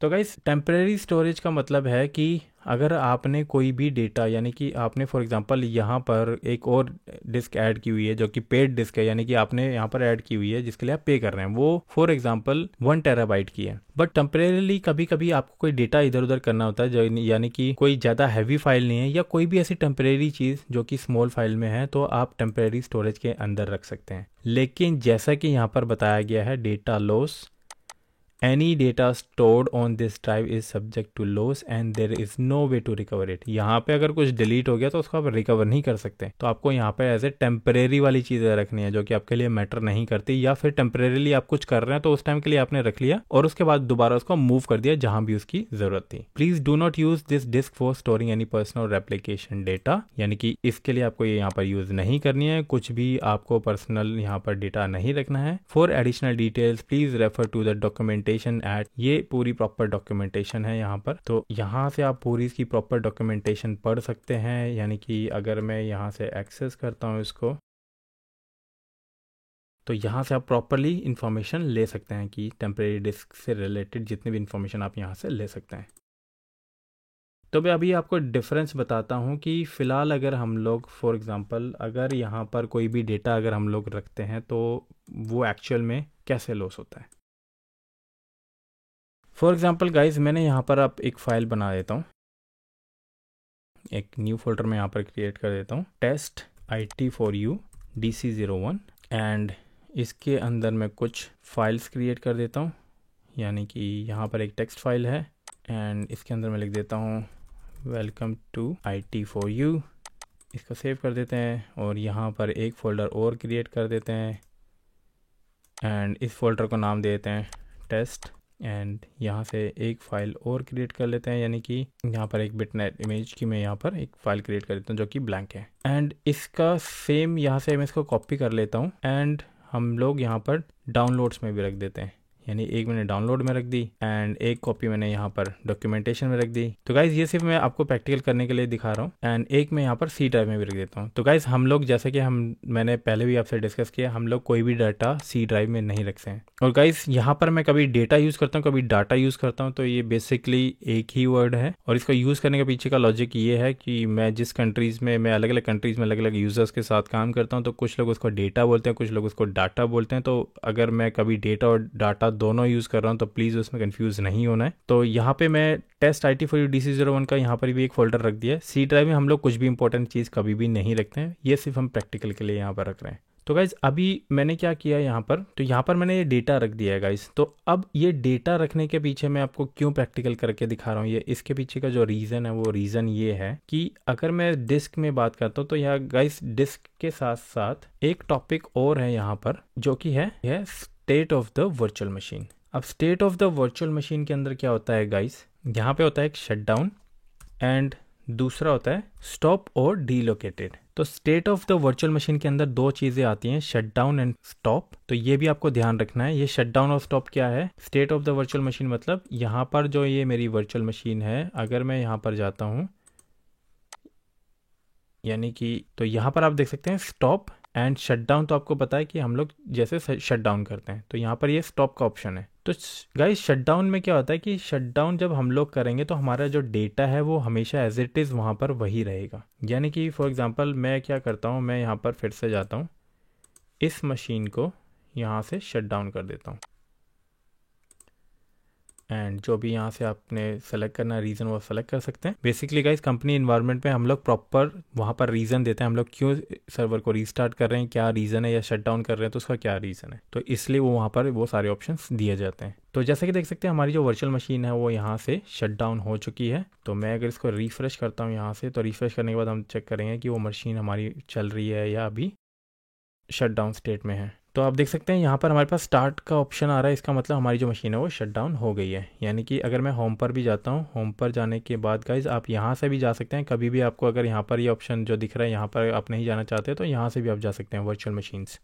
तो गाइस टेम्परेरी स्टोरेज का मतलब है कि अगर आपने कोई भी डेटा यानी कि आपने फॉर एग्जांपल यहाँ पर एक और डिस्क ऐड की हुई है जो कि पेड डिस्क है, यानी कि आपने यहाँ पर ऐड की हुई है जिसके लिए आप पे कर रहे हैं, वो फॉर एग्जांपल 1 टेराबाइट की है, बट टेम्परेरीली कभी कभी आपको कोई डेटा इधर उधर करना होता है, यानी कि कोई ज़्यादा हैवी फाइल नहीं है या कोई भी ऐसी टेम्परेरी चीज़ जो कि स्मॉल फाइल में है, तो आप टेम्परेरी स्टोरेज के अंदर रख सकते हैं। लेकिन जैसा कि यहाँ पर बताया गया है, data loss, any data stored on this drive is subject to loss and there is no way to recover it। यहाँ पे अगर कुछ डिलीट हो गया तो उसको आप रिकवर नहीं कर सकते, तो आपको यहाँ पे एज ए टेम्परेरी वाली चीज़ें रखनी है जो कि आपके लिए मैटर नहीं करती, या फिर टेम्परेरीली आप कुछ कर रहे हैं तो उस टाइम के लिए आपने रख लिया और उसके बाद दोबारा उसको मूव कर दिया जहां भी उसकी जरूरत थी। Please do not use this disk for storing any personal replication data, यानी कि इसके लिए आपको ये यहाँ पर यूज नहीं करनी है, कुछ भी आपको पर्सनल यहाँ पर डेटा नहीं रखना है। For additional details please refer to the documentation at, ये पूरी प्रॉपर डॉक्यूमेंटेशन है यहाँ पर, तो यहाँ से आप पूरी इसकी प्रॉपर डॉक्यूमेंटेशन पढ़ सकते हैं। यानी कि अगर मैं यहाँ से एक्सेस करता हूँ इसको, तो यहाँ से आप प्रॉपरली इंफॉर्मेशन ले सकते हैं कि टेम्परेरी डिस्क से रिलेटेड जितनी भी इंफॉर्मेशन आप यहाँ से ले सकते हैं। तो मैं अभी आपको डिफरेंस बताता हूँ कि फ़िलहाल अगर हम लोग फॉर एग्जांपल अगर यहाँ पर कोई भी डेटा अगर हम लोग रखते हैं तो वो एक्चुअल में कैसे लॉस होता है। फॉर एग्जांपल गाइज, मैंने यहाँ पर आप एक फ़ाइल बना देता हूँ, एक न्यू फोल्डर में यहाँ पर क्रिएट कर देता हूँ, टेस्ट IT4U DC01, एंड इसके अंदर मैं कुछ फाइल्स क्रिएट कर देता हूँ। यानी कि यहाँ पर एक टेक्स्ट फाइल है एंड इसके अंदर मैं लिख देता हूँ वेलकम टू IT4U, इसको सेव कर देते हैं और यहाँ पर एक फ़ोल्डर और क्रिएट कर देते हैं एंड इस फोल्डर को नाम दे देते हैं टेस्ट, एंड यहाँ से एक फ़ाइल और क्रिएट कर लेते हैं, यानी कि यहाँ पर एक बिटनेट इमेज की मैं यहाँ पर एक फ़ाइल क्रिएट कर देता हूँ जो कि ब्लैंक है, एंड इसका सेम यहाँ से मैं इसको कॉपी कर लेता हूँ एंड हम लोग यहाँ पर डाउनलोड्स में भी रख देते हैं। यानी एक मैंने डाउनलोड में रख दी एंड एक कॉपी मैंने यहाँ पर डॉक्यूमेंटेशन में रख दी। तो गाइज ये सिर्फ मैं आपको प्रैक्टिकल करने के लिए दिखा रहा हूँ एंड एक मैं यहाँ पर सी ड्राइव में भी रख देता हूँ। तो गाइज हम लोग जैसे कि मैंने पहले भी आपसे डिस्कस किया, हम लोग कोई भी डाटा सी ड्राइव में नहीं रखते हैं। और गाइज यहाँ पर मैं कभी डेटा यूज़ करता हूँ, कभी डाटा यूज़ करता हूँ, तो ये बेसिकली एक ही वर्ड है और इसको यूज़ करने के पीछे का लॉजिक ये है कि मैं जिस कंट्रीज़ में, मैं अलग अलग कंट्रीज़ में अलग अलग यूज़र्स के साथ काम करता हूँ, तो कुछ लोग उसको डेटा बोलते हैं, कुछ लोग उसको डाटा बोलते हैं। तो अगर मैं कभी डेटा और डाटा दोनों यूज़ कर रहा हूँ तो प्लीज़ उसमें कंफ्यूज नहीं होना है। तो यहाँ पे मैं टेस्ट IT4U DC01 का यहाँ पर भी एक फोल्डर रख दिया है। सी ड्राइव में हम लोग कुछ भी इंपॉर्टेंट चीज़ कभी भी नहीं रखते हैं, ये सिर्फ हम प्रैक्टिकल के लिए यहाँ पर रख रहे हैं। तो गाइज अभी मैंने क्या किया यहाँ पर, तो यहाँ पर मैंने ये डेटा रख दिया है गाइज। तो अब ये डेटा रखने के पीछे मैं आपको क्यों प्रैक्टिकल करके दिखा रहा हूँ, ये इसके पीछे का जो रीज़न है वो रीज़न ये है कि अगर मैं डिस्क में बात करता हूँ तो यहाँ गाइज डिस्क के साथ साथ एक टॉपिक और है यहाँ पर जो कि है state of the virtual machine. अब state of the virtual machine के अंदर क्या होता है गाइज, यहाँ पे होता है एक शटडाउन एंड दूसरा होता है स्टॉप और डीलोकेटेड। तो state of the virtual machine के अंदर दो चीज़ें आती हैं, शटडाउन एंड स्टॉप। तो ये भी आपको ध्यान रखना है, ये शटडाउन और स्टॉप क्या है। State of the virtual machine मतलब यहाँ पर जो ये मेरी वर्चुअल मशीन है, अगर मैं यहाँ पर जाता हूँ यानी कि, तो यहाँ पर आप देख सकते हैं स्टॉप एंड शटडाउन। तो आपको पता है कि हम लोग जैसे शटडाउन करते हैं, तो यहाँ पर ये स्टॉप का ऑप्शन है। तो गाइस शटडाउन में क्या होता है कि शटडाउन जब हम लोग करेंगे तो हमारा जो डेटा है वो हमेशा एज इट इज़ वहाँ पर वही रहेगा। यानी कि फॉर एग्जांपल मैं क्या करता हूँ, मैं यहाँ पर फिर से जाता हूँ, इस मशीन को यहाँ से शटडाउन कर देता हूँ एंड जो भी यहाँ से आपने सेलेक्ट करना रीज़न वो सेलेक्ट कर सकते हैं। बेसिकली गाइस कंपनी इन्वायरमेंट में हम लोग प्रॉपर वहाँ पर रीज़न देते हैं, हम लोग क्यों सर्वर को रीस्टार्ट कर रहे हैं, क्या रीज़न है, या शट डाउन कर रहे हैं तो उसका क्या रीज़न है, तो इसलिए वो वहाँ पर वो सारे ऑप्शंस दिए जाते हैं। तो जैसे कि देख सकते हैं हमारी जो वर्चुअल मशीन है वो यहाँ से शट डाउन हो चुकी है। तो मैं अगर इसको रिफ़्रेश करता हूँ यहाँ से, तो रिफ़्रेश करने के बाद हम चेक करेंगे कि वो मशीन हमारी चल रही है या अभी शट डाउन स्टेट में है। तो आप देख सकते हैं यहाँ पर हमारे पास स्टार्ट का ऑप्शन आ रहा है, इसका मतलब हमारी जो मशीन है वो शट डाउन हो गई है। यानी कि अगर मैं होम पर भी जाता हूँ, होम पर जाने के बाद गाइज आप यहाँ से भी जा सकते हैं, कभी भी आपको अगर यहाँ पर ये ऑप्शन जो दिख रहा है यहाँ पर आप नहीं जाना चाहते तो यहाँ से भी आप जा सकते हैं वर्चुअल मशीन्स।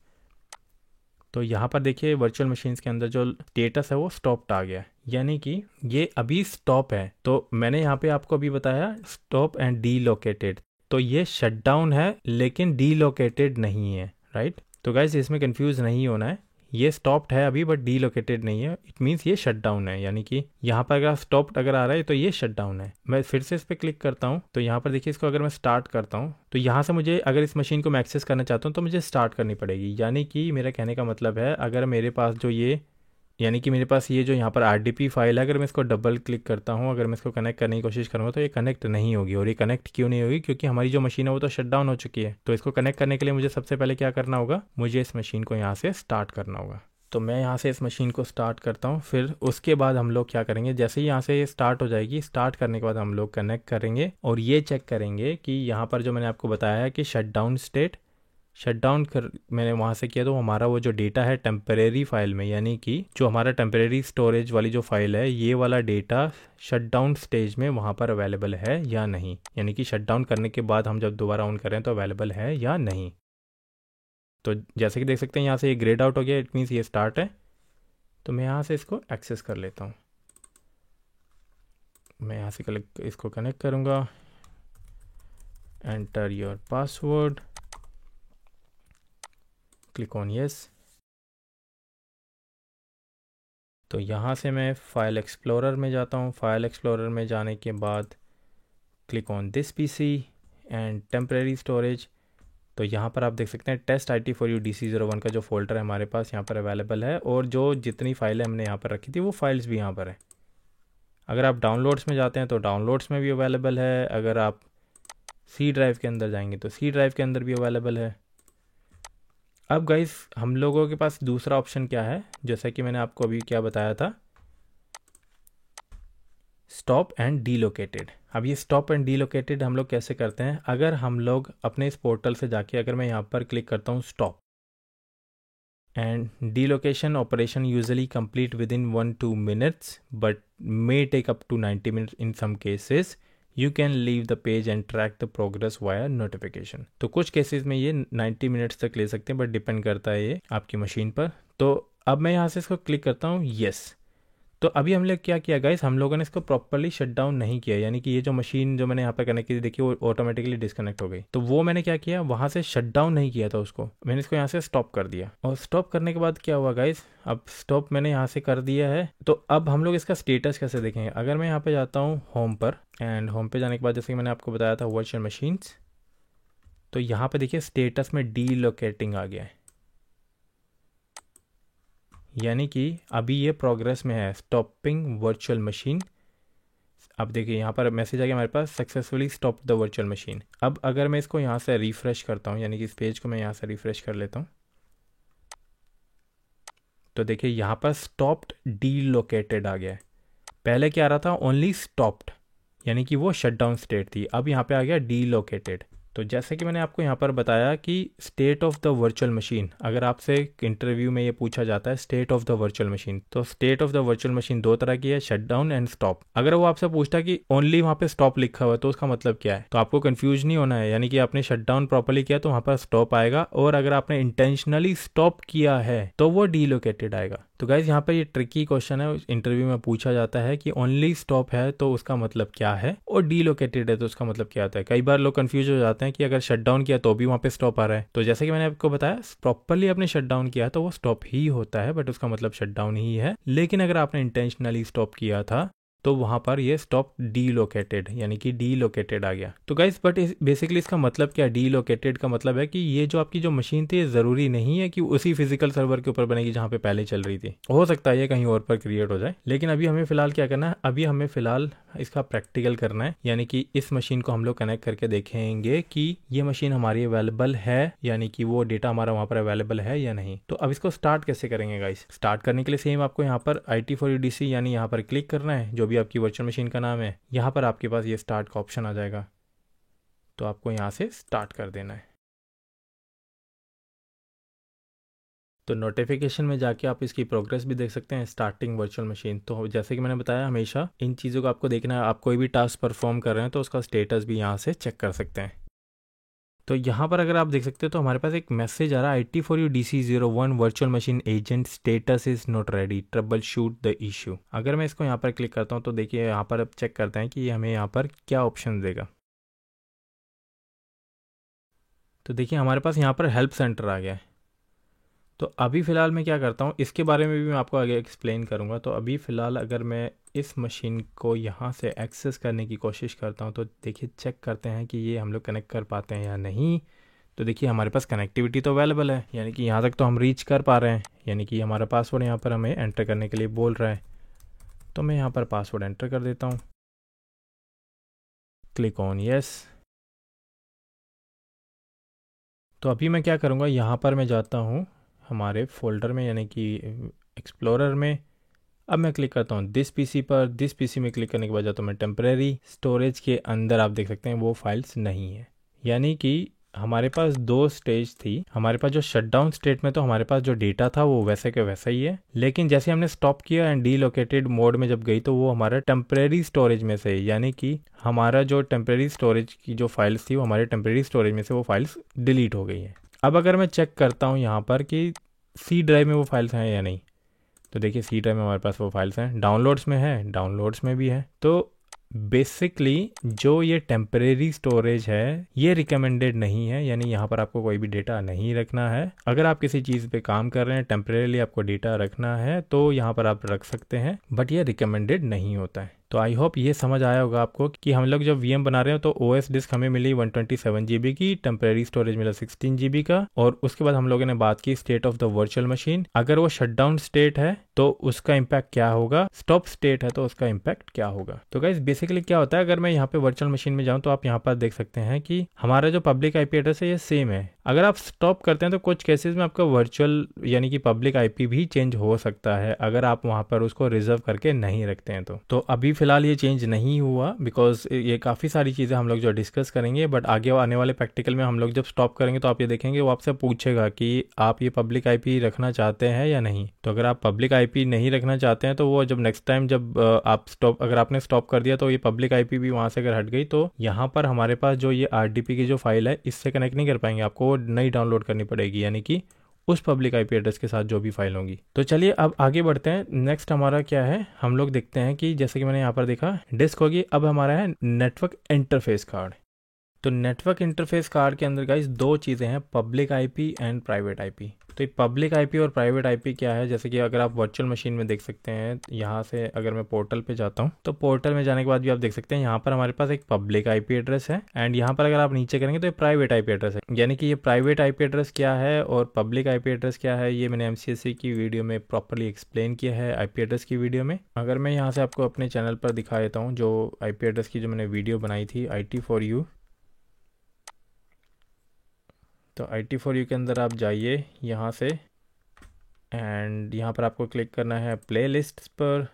तो यहाँ पर देखिए वर्चुअल मशीन्स के अंदर जो स्टेटस है वो स्टॉप्ड आ गया है, यानी कि ये अभी स्टॉप है। तो मैंने यहाँ पे आपको अभी बताया स्टॉप एंड डीलोकेटेड, तो ये शट डाउन है लेकिन डीलोकेटेड नहीं है, राइट। तो गाइस इसमें कंफ्यूज नहीं होना है, ये स्टॉप्ड है अभी बट डीलोकेटेड नहीं है, इट मीन्स ये शट डाउन है, यानी कि यहाँ पर अगर स्टॉप्ड अगर आ रहा है तो ये शट डाउन है। मैं फिर से इस पर क्लिक करता हूँ तो यहाँ पर देखिए इसको अगर मैं स्टार्ट करता हूँ तो यहाँ से मुझे अगर इस मशीन को मैं एक्सेस करना चाहता हूँ तो मुझे स्टार्ट करनी पड़ेगी। यानी कि मेरा कहने का मतलब है अगर मेरे पास जो ये यानी कि मेरे पास ये जो यहाँ पर RDP फाइल है, अगर मैं इसको डबल क्लिक करता हूँ, अगर मैं इसको कनेक्ट करने की कोशिश करूँगा तो ये कनेक्ट नहीं होगी। और ये कनेक्ट क्यों नहीं होगी? क्योंकि हमारी जो मशीन है वो तो शट डाउन हो चुकी है। तो इसको कनेक्ट करने के लिए मुझे सबसे पहले क्या करना होगा, मुझे इस मशीन को यहाँ से स्टार्ट करना होगा। तो मैं यहाँ से इस मशीन को स्टार्ट करता हूँ। फिर उसके बाद हम लोग क्या करेंगे, जैसे ही यहाँ से ये स्टार्ट हो जाएगी, स्टार्ट करने के बाद हम लोग कनेक्ट करेंगे और ये चेक करेंगे कि यहाँ पर जो मैंने आपको बताया है कि shut down state, shut down कर मैंने वहाँ से किया तो हमारा वो जो डेटा है टेम्परेरी फाइल में, यानी कि जो हमारा टेम्परेरी स्टोरेज वाली जो फाइल है, ये वाला डेटा शट डाउन स्टेज में वहाँ पर अवेलेबल है या नहीं, यानी कि शट डाउन करने के बाद हम जब दोबारा ऑन करें तो अवेलेबल है या नहीं। तो जैसे कि देख सकते हैं यहाँ से ये ग्रेड आउट हो गया, इट मीन्स ये स्टार्ट है। तो मैं यहाँ से इसको एक्सेस कर लेता हूँ। मैं यहाँ से इसको कनेक्ट करूँगा, enter your password, click on yes. तो यहाँ से मैं फाइल एक्सप्लोरर में जाता हूँ। फाइल एक्सप्लोरर में जाने के बाद click on this PC and temporary storage. तो यहाँ पर आप देख सकते हैं टेस्ट IT4U DC01 का जो फोल्डर है हमारे पास यहाँ पर अवेलेबल है, और जो जितनी फाइलें हमने यहाँ पर रखी थी वो फाइल्स भी यहाँ पर है। अगर आप डाउनलोड्स में जाते हैं तो डाउनलोड्स में भी अवेलेबल है। अगर आप C ड्राइव के अंदर जाएंगे तो C ड्राइव के अंदर भी अवेलेबल है। अब गाइस हम लोगों के पास दूसरा ऑप्शन क्या है, जैसा कि मैंने आपको अभी क्या बताया था, स्टॉप एंड डीलोकेटेड। अब ये स्टॉप एंड डीलोकेटेड हम लोग कैसे करते हैं, अगर हम लोग अपने इस पोर्टल से जाके अगर मैं यहाँ पर क्लिक करता हूँ stop and deallocation operation usually complete within 1-2 minutes but may take up to 90 minutes in some cases, you can leave the page and track the progress via notification. तो कुछ केसेस में ये 90 minutes तक ले सकते हैं, but depend करता है ये आपकी मशीन पर। तो अब मैं यहाँ से इसको क्लिक करता हूँ यस। तो अभी हम लोग क्या किया गाइस, हम लोगों ने इसको प्रॉपर्ली शट डाउन नहीं किया, यानी कि ये जो मशीन जो मैंने यहाँ पे कनेक्ट की थी देखिए वो ऑटोमेटिकली डिस्कनेक्ट हो गई। तो वो मैंने क्या किया, वहाँ से शट डाउन नहीं किया था उसको, मैंने इसको यहाँ से स्टॉप कर दिया। और स्टॉप करने के बाद क्या हुआ गाइस, अब स्टॉप मैंने यहाँ से कर दिया है। तो अब हम लोग इसका स्टेटस कैसे देखेंगे, अगर मैं यहाँ पे जाता हूँ होम पर, एंड होम पे जाने के बाद जैसे कि मैंने आपको बताया था वर्चुअल मशीन्स, तो यहाँ पे देखिए स्टेटस में डीलोकेटिंग आ गया है, यानी कि अभी ये प्रोग्रेस में है, स्टॉपिंग वर्चुअल मशीन। अब देखिए यहाँ पर मैसेज आ गया हमारे पास, successfully stop the virtual machine. अब अगर मैं इसको यहाँ से रिफ्रेश करता हूँ, यानी कि इस पेज को मैं यहाँ से रिफ्रेश कर लेता हूँ, तो देखिए यहाँ पर स्टॉप्ड डीलोकेटेड आ गया है। पहले क्या आ रहा था, ओनली स्टॉप्ड, यानी कि वो शट डाउन स्टेट थी। अब यहाँ पे आ गया डीलोकेटेड। तो जैसे कि मैंने आपको यहाँ पर बताया कि state of the virtual machine, अगर आपसे इंटरव्यू में ये पूछा जाता है state of the virtual machine, तो state of the virtual machine दो तरह की है, शट डाउन एंड स्टॉप। अगर वो आपसे पूछता कि ओनली वहाँ पे स्टॉप लिखा हुआ है तो उसका मतलब क्या है, तो आपको कंफ्यूज नहीं होना है, यानी कि आपने शट डाउन प्रॉपर्ली किया तो वहाँ पर स्टॉप आएगा, और अगर आपने इंटेंशनली स्टॉप किया है तो वो डीलोकेटेड आएगा। तो गाइज यहाँ पर ये ट्रिकी क्वेश्चन है, इंटरव्यू में पूछा जाता है कि ओनली स्टॉप है तो उसका मतलब क्या है, और डीलोकेटेड है तो उसका मतलब क्या होता है। कई बार लोग कंफ्यूज हो जाते हैं कि अगर शट डाउन किया तो भी वहाँ पे स्टॉप आ रहा है। तो जैसे कि मैंने आपको बताया, प्रॉपर्ली आपने शट डाउन किया तो वो स्टॉप ही होता है, बट उसका मतलब शट डाउन ही है। लेकिन अगर आपने इंटेंशनली स्टॉप किया था तो वहाँ पर ये स्टॉप डीलोकेटेड, यानी कि डीलोकेटेड आ गया। तो गाइस बट बेसिकली इसका मतलब क्या है, डीलोकेटेड का मतलब है कि ये जो आपकी जो मशीन थी, ज़रूरी नहीं है कि उसी फिजिकल सर्वर के ऊपर बनेगी जहाँ पे पहले चल रही थी, हो सकता है ये कहीं और पर क्रिएट हो जाए। लेकिन अभी हमें फिलहाल क्या करना है, अभी हमें फिलहाल इसका प्रैक्टिकल करना है, यानी कि इस मशीन को हम लोग कनेक्ट करके देखेंगे कि ये मशीन हमारी अवेलेबल है, यानी कि वो डेटा हमारा वहाँ पर अवेलेबल है या नहीं। तो अब इसको स्टार्ट कैसे करेंगे गाइस, स्टार्ट करने के लिए सेम आपको यहाँ पर IT4U DC यानी यहाँ पर क्लिक करना है, जो भी आपकी वर्चुअल मशीन का नाम है, यहाँ पर आपके पास ये स्टार्ट का ऑप्शन आ जाएगा, तो आपको यहाँ से स्टार्ट कर देना है। तो नोटिफिकेशन में जाके आप इसकी प्रोग्रेस भी देख सकते हैं, स्टार्टिंग वर्चुअल मशीन। तो जैसे कि मैंने बताया, हमेशा इन चीज़ों को आपको देखना है, आप कोई भी टास्क परफॉर्म कर रहे हैं तो उसका स्टेटस भी यहाँ से चेक कर सकते हैं। तो यहाँ पर अगर आप देख सकते हो तो हमारे पास एक मैसेज आ रहा है, IT4U DC01 virtual machine agent status is not ready, trouble shoot the issue. अगर मैं इसको यहाँ पर क्लिक करता हूँ तो देखिए यहाँ पर अब चेक करते हैं कि ये हमें यहाँ पर क्या ऑप्शन देगा। तो देखिए हमारे पास यहाँ पर हेल्प सेंटर आ गया है। तो अभी फ़िलहाल मैं क्या करता हूँ, इसके बारे में भी मैं आपको आगे एक्सप्लेन करूँगा। तो अभी फ़िलहाल अगर मैं इस मशीन को यहाँ से एक्सेस करने की कोशिश करता हूँ तो देखिए चेक करते हैं कि ये हम लोग कनेक्ट कर पाते हैं या नहीं। तो देखिए हमारे पास कनेक्टिविटी तो अवेलेबल है, यानी कि यहाँ तक तो हम रीच कर पा रहे हैं, यानी कि हमारा पासवर्ड यहाँ पर हमें एंटर करने के लिए बोल रहा है। तो मैं यहाँ पर पासवर्ड एंटर कर देता हूँ, क्लिक ऑन यस। तो अभी मैं क्या करूँगा, यहाँ पर मैं जाता हूँ हमारे फोल्डर में, यानी कि एक्सप्लोरर में। अब मैं क्लिक करता हूँ दिस पीसी पर। दिस पीसी में क्लिक करने के बाद जाता हूँ मैं टेम्परेरी स्टोरेज के अंदर। आप देख सकते हैं वो फाइल्स नहीं है, यानी कि हमारे पास दो स्टेज थी। हमारे पास जो शटडाउन स्टेट में तो हमारे पास जो डेटा था वो वैसे के वैसा ही है, लेकिन जैसे हमने स्टॉप किया एंड डीलोकेटेड मोड में जब गई तो वो हमारा टेम्परेरी स्टोरेज में से, यानी कि हमारा जो टेम्परेरी स्टोरेज की जो फाइल्स थी वो हमारे टेम्परेरी स्टोरेज में से वो फाइल्स डिलीट हो गई हैं। अब अगर मैं चेक करता हूँ यहाँ पर कि सी ड्राइव में वो फाइल्स हैं या नहीं, तो देखिए सी ड्राइव में हमारे पास वो फाइल्स हैं, डाउनलोड्स में है, डाउनलोड्स में भी है। तो बेसिकली जो ये टेम्परेरी स्टोरेज है ये रिकमेंडेड नहीं है, यानी यहाँ पर आपको कोई भी डेटा नहीं रखना है। अगर आप किसी चीज़ पे काम कर रहे हैं, टेम्परेरीली आपको डेटा रखना है तो यहाँ पर आप रख सकते हैं, बट ये रिकमेंडेड नहीं होता है। तो आई होप ये समझ आया होगा आपको कि हम लोग जब वीएम बना रहे हो तो ओएस डिस्क हमें मिली 127 GB की, टेम्परेरी स्टोरेज मिला 16 GB का, और उसके बाद हम लोगों ने बात की state of the virtual machine. अगर वो शटडाउन स्टेट है तो उसका इम्पैक्ट क्या होगा, स्टॉप स्टेट है तो उसका इम्पैक्ट क्या होगा। तो गाइस बेसिकली क्या होता है, अगर मैं यहाँ पे वर्चुअल मशीन में जाऊँ तो आप यहाँ पर देख सकते हैं कि हमारा जो पब्लिक आईपी एड्रेस है ये सेम है। अगर आप स्टॉप करते हैं तो कुछ केसेस में आपका वर्चुअल यानी कि पब्लिक आईपी भी चेंज हो सकता है, अगर आप वहाँ पर उसको रिजर्व करके नहीं रखते हैं तो अभी फिलहाल ये चेंज नहीं हुआ, बिकॉज ये काफ़ी सारी चीज़ें हम लोग जो डिस्कस करेंगे, बट आगे आने वाले प्रैक्टिकल में हम लोग जब स्टॉप करेंगे तो आप ये देखेंगे वो आपसे पूछेगा कि आप ये पब्लिक आईपी रखना चाहते हैं या नहीं। तो अगर आप पब्लिक आईपी नहीं रखना चाहते हैं तो वो जब नेक्स्ट टाइम जब आप स्टॉप, अगर आपने स्टॉप कर दिया तो ये पब्लिक आईपी भी वहाँ से अगर हट गई तो यहाँ पर हमारे पास जो ये आरडीपी की जो फाइल है इससे कनेक्ट नहीं कर पाएंगे, आपको नई डाउनलोड करनी पड़ेगी, यानी कि उस पब्लिक आईपी एड्रेस के साथ जो भी फाइल होंगी। तो चलिए अब आगे बढ़ते हैं। नेक्स्ट हमारा क्या है, हम लोग देखते हैं कि जैसे कि मैंने यहाँ पर देखा डिस्क होगी, अब हमारा है नेटवर्क इंटरफेस कार्ड। तो नेटवर्क इंटरफेस कार्ड के अंदर गाइस दो चीज़ें हैं, public IP and private IP. तो ये पब्लिक आईपी और प्राइवेट आईपी क्या है, जैसे कि अगर आप वर्चुअल मशीन में देख सकते हैं, यहाँ से अगर मैं पोर्टल पे जाता हूँ तो पोर्टल में जाने के बाद भी आप देख सकते हैं यहाँ पर हमारे पास एक पब्लिक आईपी एड्रेस है, एंड यहाँ पर अगर आप नीचे करेंगे तो ये प्राइवेट आईपी एड्रेस है। यानी कि ये प्राइवेट आईपी एड्रेस क्या है और पब्लिक आईपी एड्रेस क्या है, ये मैंने एमसीएससी की वीडियो में प्रॉपरली एक्सप्लेन किया है आईपी एड्रेस की वीडियो में। अगर मैं यहाँ से आपको अपने चैनल पर दिखा देता हूँ जो आईपी एड्रेस की जो मैंने वीडियो बनाई थी IT4U, तो IT4U के अंदर आप जाइए यहाँ से, एंड यहाँ पर आपको क्लिक करना है प्लेलिस्ट्स पर।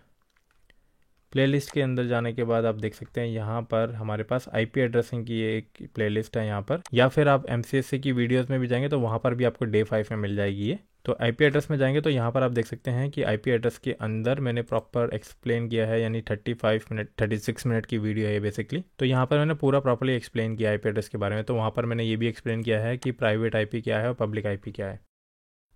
प्लेलिस्ट के अंदर जाने के बाद आप देख सकते हैं यहाँ पर हमारे पास आईपी एड्रेसिंग की एक प्लेलिस्ट है यहाँ पर, या फिर आप एमसीएससी की वीडियोस में भी जाएंगे तो वहाँ पर भी आपको डे 5 में मिल जाएगी ये। तो आईपी एड्रेस में जाएंगे तो यहाँ पर आप देख सकते हैं कि आईपी एड्रेस के अंदर मैंने प्रॉपर एक्सप्लेन किया है, यानी 36 मिनट की वीडियो है बेसिकली। तो यहाँ पर मैंने पूरा प्रॉपरली एक्सप्लेन किया आईपी एड्रेस के बारे में। तो वहाँ पर मैंने ये भी एक्सप्लेन किया है कि प्राइवेट आईपी क्या है और पब्लिक आईपी क्या है।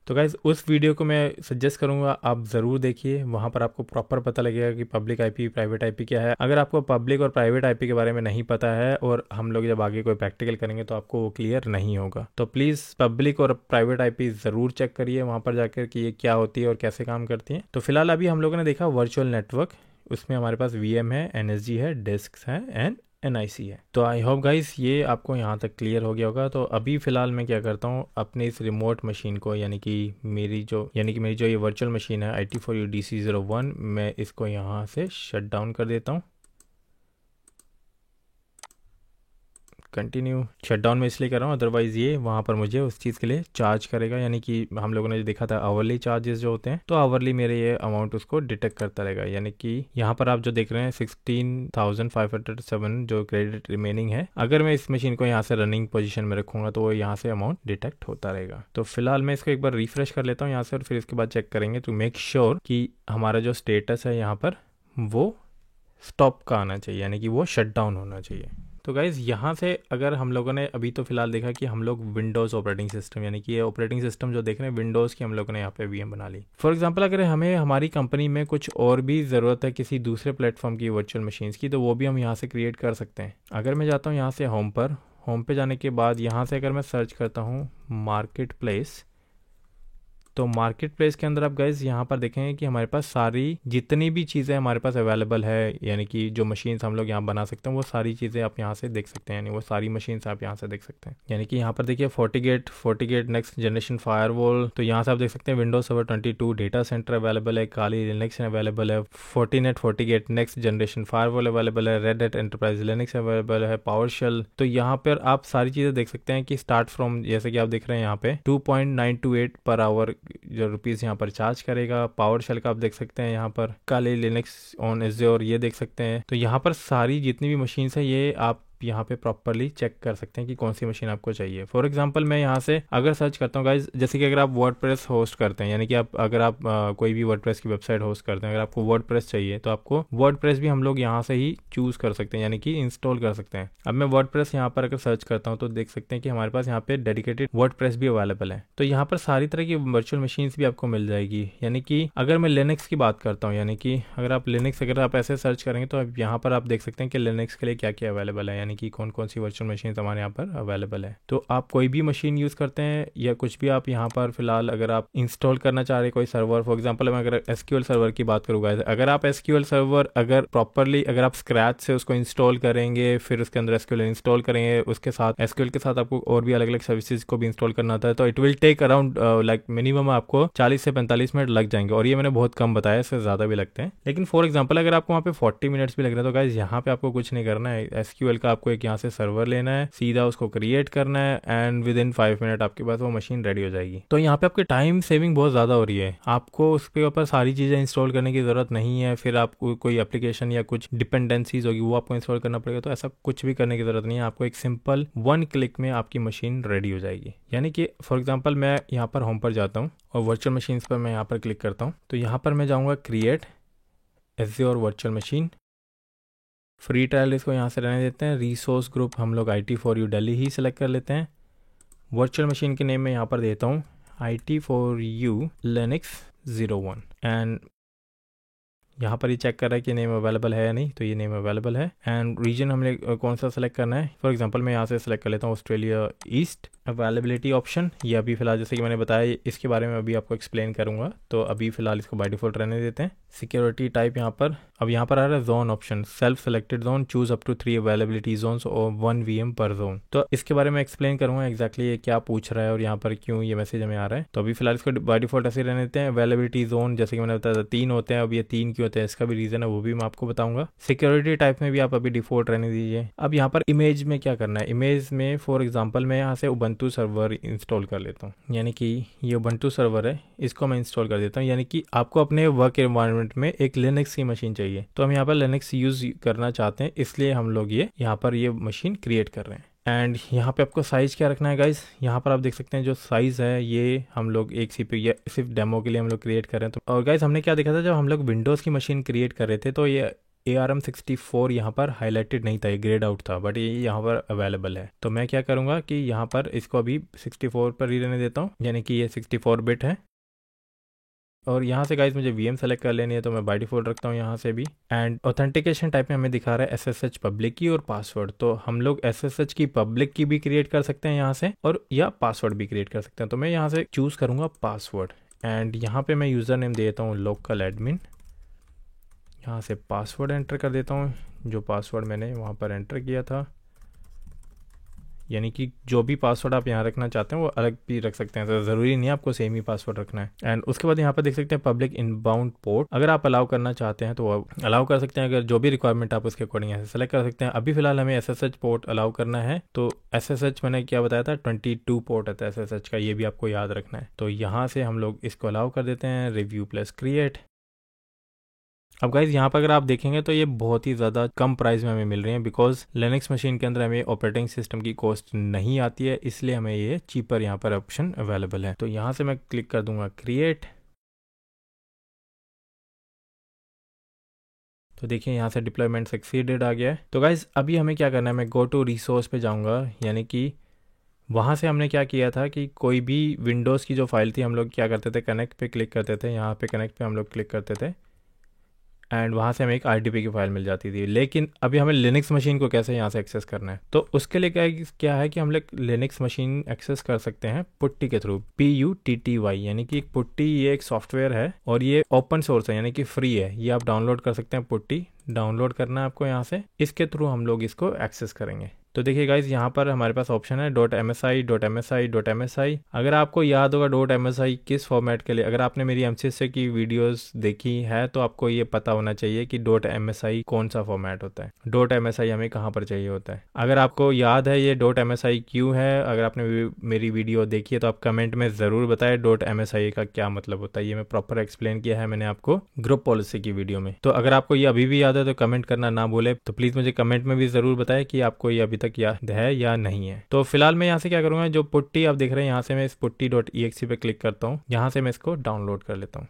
तो गाइज़ उस वीडियो को मैं सजेस्ट करूंगा आप ज़रूर देखिए, वहाँ पर आपको प्रॉपर पता लगेगा कि पब्लिक आईपी प्राइवेट आईपी क्या है। अगर आपको पब्लिक और प्राइवेट आईपी के बारे में नहीं पता है और हम लोग जब आगे कोई प्रैक्टिकल करेंगे तो आपको वो क्लियर नहीं होगा, तो प्लीज़ पब्लिक और प्राइवेट आईपी ज़रूर चेक करिए वहाँ पर जाकर कि ये क्या होती है और कैसे काम करती है। तो फिलहाल अभी हम लोगों ने देखा वर्चुअल नेटवर्क, उसमें हमारे पास VM है, NSG है, डिस्क है एंड NIC है। तो आई होप गाइस ये आपको यहाँ तक क्लियर हो गया होगा। तो अभी फ़िलहाल मैं क्या करता हूँ, अपने इस रिमोट मशीन को यानी कि मेरी जो ये वर्चुअल मशीन है IT4U DC01, मैं इसको यहाँ से शट डाउन कर देता हूँ। कंटिन्यू शट डाउन में इसलिए कर रहा हूँ, अदरवाइज़ ये वहाँ पर मुझे उस चीज़ के लिए चार्ज करेगा, यानी कि हम लोगों ने जो देखा था आवरली चार्जेस जो होते हैं, तो आवरली मेरे ये अमाउंट उसको डिटेक्ट करता रहेगा। यानी कि यहाँ पर आप जो देख रहे हैं 16,507 जो क्रेडिट रिमेनिंग है, अगर मैं इस मशीन को यहाँ से रनिंग पोजीशन में रखूँगा तो वो यहाँ से अमाउंट डिटेक्ट होता रहेगा। तो फिलहाल मैं इसको एक बार रिफ्रेश कर लेता हूँ यहाँ से, और फिर इसके बाद चेक करेंगे टू मेक श्योर कि हमारा जो स्टेटस है यहाँ पर वो स्टॉप का आना चाहिए, यानी कि वो शट डाउन होना चाहिए। तो गाइज़ यहाँ से अगर हम लोगों ने अभी तो फिलहाल देखा कि हम लोग विंडोज़ ऑपरेटिंग सिस्टम, यानी कि ये ऑपरेटिंग सिस्टम जो देख रहे हैं विंडोज़ की, हम लोगों ने यहाँ पे VM बना ली। फॉर एग्जांपल अगर हमें हमारी कंपनी में कुछ और भी ज़रूरत है किसी दूसरे प्लेटफॉर्म की वर्चुअल मशीन्स की, तो वो भी हम यहाँ से क्रिएट कर सकते हैं। अगर मैं जाता हूँ यहाँ से होम पे जाने के बाद यहाँ से अगर मैं सर्च करता हूँ मार्केट प्लेस, तो मार्केट प्लेस के अंदर आप गाइज यहाँ पर देखेंगे कि हमारे पास सारी जितनी भी चीज़ें हमारे पास अवेलेबल है, यानी कि जो मशीन्स हम लोग यहाँ बना सकते हैं वो सारी चीज़ें आप यहाँ से देख सकते हैं, यानी वो सारी मशीन्स आप यहाँ से देख सकते हैं। यानी कि यहाँ पर देखिए FortiGate नेक्स्ट जनरेशन फायरवॉल, तो यहाँ से आप देख सकते हैं Windows Server 22 data center available है, काली लिनक्स अवेलेबल है, Fortinet FortiGate next generation firewall available है, Red Hat Enterprise Linux available है, पावरशेल। तो यहाँ पर आप सारी चीज़ें देख सकते हैं कि स्टार्ट फ्रॉम, जैसे कि आप देख रहे हैं यहाँ पे 2.928 पर आवर जो रुपीज़ यहाँ पर चार्ज करेगा। पावरशेल का आप देख सकते हैं यहाँ पर, काली लिनक्स ऑन एज़्योर ये देख सकते हैं। तो यहाँ पर सारी जितनी भी मशीन्स है ये आप यहाँ पे प्रॉपरली चेक कर सकते हैं कि कौन सी मशीन आपको चाहिए। फॉर एग्जांपल मैं यहाँ से अगर सर्च करता हूँ गाइज, जैसे कि अगर आप वर्डप्रेस होस्ट करते हैं, यानी कि अगर आप कोई भी वर्डप्रेस की वेबसाइट होस्ट करते हैं, अगर आपको वर्डप्रेस चाहिए तो आपको वर्डप्रेस भी हम लोग यहाँ से ही चूज कर सकते हैं, यानी कि इंस्टॉल कर सकते हैं। अब मैं वर्डप्रेस यहाँ पर अगर सर्च करता हूँ तो देख सकते हैं कि हमारे पास यहाँ पे डेडिकेटेड वर्डप्रेस भी अवेलेबल है। तो यहाँ पर सारी तरह की वर्चुअल मशीन भी आपको मिल जाएगी। यानी कि अगर मैं लिनक्स की बात करता हूँ, यानी कि अगर आप ऐसे सर्च करेंगे तो यहाँ पर आप देख सकते हैं कि लिनक्स के लिए क्या क्या अवेलेबल है, यानी कि कौन कौन सी वर्चुअल मशीन हमारे यहाँ पर अवेलेबल है। तो आप कोई भी मशीन यूज करते हैं या कुछ भी आप यहाँ पर फिलहाल अगर आप इंस्टॉल करना चाह रहे हैं कोई सर्वर, फॉर एग्जांपल मैं अगर एसक्यूएल सर्वर की बात करूँगा, अगर आप एसक्यूएल सर्वर अगर प्रॉपरली अगर आप स्क्रैच से उसको इंस्टॉल करेंगे, फिर उसके अंदर एसक्यूएल इंस्टॉल करेंगे, उसके साथ एसक्यूएल के साथ आपको और भी अलग अलग सर्विसेज को भी इंस्टॉल करना होता है, तो it will take around like minimum आपको 40 से 45 मिनट लग जाएंगे। और ये मैंने बहुत कम बताया, इससे ज्यादा भी लगते हैं। लेकिन फॉर एग्जाम्पल अगर आपको वहाँ पे 40 मिनट्स भी लग रहे हैं तो गाइज यहाँ पे आपको कुछ नहीं करना है। एसक्यूएल का आपको एक यहाँ से सर्वर लेना है, सीधा उसको क्रिएट करना है एंड विद इन 5 मिनट आपके पास वो मशीन रेडी हो जाएगी। तो यहाँ पे आपकी टाइम सेविंग बहुत ज़्यादा हो रही है, आपको उसके ऊपर सारी चीज़ें इंस्टॉल करने की ज़रूरत नहीं है, फिर आपको कोई एप्लीकेशन या कुछ डिपेंडेंसीज होगी वो आपको इंस्टॉल करना पड़ेगा। तो ऐसा कुछ भी करने की ज़रूरत नहीं है, आपको एक सिंपल 1 क्लिक में आपकी मशीन रेडी हो जाएगी। यानी कि फॉर एग्जाम्पल मैं यहाँ पर होम पर जाता हूँ और वर्चुअल मशीन्स पर मैं यहाँ पर क्लिक करता हूँ, तो यहाँ पर मैं जाऊँगा create Azure virtual machine, free trial इसको यहाँ से रहने देते हैं, रिसोर्स ग्रुप हम लोग IT4U दिल्ली ही सिलेक्ट कर लेते हैं। वर्चुअल मशीन के नेम में यहाँ पर देता हूँ IT4U Linux 01 एंड यहाँ पर ये चेक कर रहा है कि नेम अवेलेबल है या नहीं, तो ये नेम अवेलेबल है। एंड रीजन हमने कौन सा सेलेक्ट करना है, फॉर एग्जांपल मैं यहाँ से सेलेक्ट कर लेता हूँ ऑस्ट्रेलिया ईस्ट। अवेलेबिलिटी ऑप्शन ये अभी फिलहाल जैसे कि मैंने बताया इसके बारे में अभी आपको एक्सप्लेन करूंगा, तो अभी फिलहाल इसको बाय डिफॉल्ट रहने देते हैं। सिक्योरिटी टाइप यहाँ पर अब यहाँ पर आ रहा है zone option, self selected zone, choose up to 3 availability zones और 1 VM पर जोन। तो इसके बारे में एक्सप्लेन करूंगा एग्जैक्टली ये क्या पूछ रहा है और यहाँ पर क्यों ये मैसेज हमें आ रहा है। तो अभी फिलहाल इसको बाय डिफॉल्ट ऐसे रहने देते हैं। अवेलेबिलिटी जोन जैसे कि मैंने बताया 3 होते हैं, अब ये 3 क्यों होते हैं इसका भी रीजन है, वो भी मैं आपको बताऊंगा। सिक्योरिटी टाइप में भी आप अभी डिफॉल्ट रहने दीजिए। अब यहाँ पर इमेज में क्या करना है, इमेज में फॉर एग्जाम्पल मैं यहाँ से उबंटू सर्वर इंस्टॉल कर लेता हूँ, यानी कि ये उबंटू सर्वर है, इसको मैं इंस्टॉल कर देता हूँ। यानी कि आपको अपने वर्क एनवायरनमेंट में एक लिनक्स की मशीन चाहिए, तो हम यहाँ पर लिनक्स यूज करना चाहते हैं, इसलिए हम लोग ये यहाँ पर ये मशीन क्रिएट कर रहे हैं। एंड यहाँ पे आपको साइज क्या रखना है गाइज, यहाँ पर आप देख सकते हैं जो साइज है ये हम लोग एक CPU सिर्फ डेमो के लिए हम लोग क्रिएट कर रहे हैं। तो और गाइज हमने क्या देखा था, जब हम लोग विंडोज़ की मशीन क्रिएट कर रहे थे तो ये ARM64 यहाँ पर हाईलाइटेड नहीं था, ये ग्रेड आउट था, बट ये यहाँ पर अवेलेबल है। तो मैं क्या करूँगा कि यहाँ पर इसको अभी 64 पर ही रहने देता हूँ, यानी कि ये 64 बिट है। और यहाँ से गाइज मुझे VM सेलेक्ट कर लेनी है, तो मैं बाय डिफॉल्ट रखता हूँ यहाँ से भी। एंड ऑथेंटिकेशन टाइप में हमें दिखा रहा है SSH पब्लिक की और पासवर्ड, तो हम लोग SSH की पब्लिक की भी क्रिएट कर सकते हैं यहाँ से, और या पासवर्ड भी क्रिएट कर सकते हैं। तो मैं यहाँ से चूज़ करूँगा पासवर्ड एंड यहाँ पे मैं यूज़र नेम देता हूँ लोकल एडमिन, यहाँ से पासवर्ड एंटर कर देता हूँ जो पासवर्ड मैंने वहाँ पर एंटर किया था। यानी कि जो भी पासवर्ड आप यहाँ रखना चाहते हैं वो अलग भी रख सकते हैं, तो ज़रूरी नहीं है आपको सेम ही पासवर्ड रखना है। एंड उसके बाद यहाँ पर देख सकते हैं पब्लिक इनबाउंड पोर्ट, अगर आप अलाउ करना चाहते हैं तो अलाउ कर सकते हैं, अगर जो भी रिक्वायरमेंट आप उसके अकॉर्डिंग यहाँ से सेलेक्ट कर सकते हैं। अभी फिलहाल हमें SSH पोर्ट अलाउ करना है, तो SSH मैंने क्या बताया था 22 पोर्ट है SSH का, ये भी आपको याद रखना है। तो यहाँ से हम लोग इसको अलाउ कर देते हैं, रिव्यू प्लस क्रिएट। अब गाइज यहाँ पर अगर आप देखेंगे तो ये बहुत ही ज़्यादा कम प्राइस में हमें मिल रही है, बिकॉज लिनक्स मशीन के अंदर हमें ऑपरेटिंग सिस्टम की कॉस्ट नहीं आती है, इसलिए हमें ये चीपर यहाँ पर ऑप्शन अवेलेबल है। तो यहाँ से मैं क्लिक कर दूंगा क्रिएट। तो देखिए यहाँ से डिप्लॉयमेंट सक्सीडेड आ गया है। तो गाइज अभी हमें क्या करना है, मैं गो टू रिसोर्स पे जाऊँगा, यानी कि वहाँ से हमने क्या किया था कि कोई भी विंडोज़ की जो फाइल थी हम लोग क्या करते थे, कनेक्ट पे क्लिक करते थे, यहाँ पे कनेक्ट पे हम लोग क्लिक करते थे एंड वहाँ से हमें एक RDP की फाइल मिल जाती थी। लेकिन अभी हमें लिनक्स मशीन को कैसे यहाँ से एक्सेस करना है, तो उसके लिए क्या है कि हम लोग लिनक्स मशीन एक्सेस कर सकते हैं पुट्टी के थ्रू, PUTTY, यानी कि पुट्टी ये एक सॉफ्टवेयर है और ये ओपन सोर्स है यानी कि फ्री है, ये आप डाउनलोड कर सकते हैं। पुट्टी डाउनलोड करना है आपको यहाँ से, इसके थ्रू हम लोग इसको एक्सेस करेंगे। तो देखिए गाइज यहाँ पर हमारे पास ऑप्शन है .msi. अगर आपको याद होगा .msi किस फॉर्मेट के लिए, अगर आपने मेरी MCSA की वीडियोस देखी है तो आपको ये पता होना चाहिए कि .msi कौन सा फॉर्मेट होता है, .msi हमें कहाँ पर चाहिए होता है। अगर आपको याद है ये .msi क्यों है, अगर आपने मेरी वीडियो देखी है तो आप कमेंट में ज़रूर बताएं .msi का क्या मतलब होता है। ये मैं प्रॉपर एक्सप्लेन किया है मैंने आपको ग्रुप पॉलिसी की वीडियो में। तो अगर आपको ये अभी भी याद है तो कमेंट करना ना भूले, तो प्लीज़ मुझे कमेंट में भी ज़रूर बताएं कि आपको ये अभी याद है या नहीं है। तो फिलहाल मैं यहाँ से क्या करूंगा, जो पुट्टी आप देख रहे हैं यहाँ से मैं इस putty.exe पे क्लिक करता हूँ, यहाँ से मैं इसको डाउनलोड कर लेता हूँ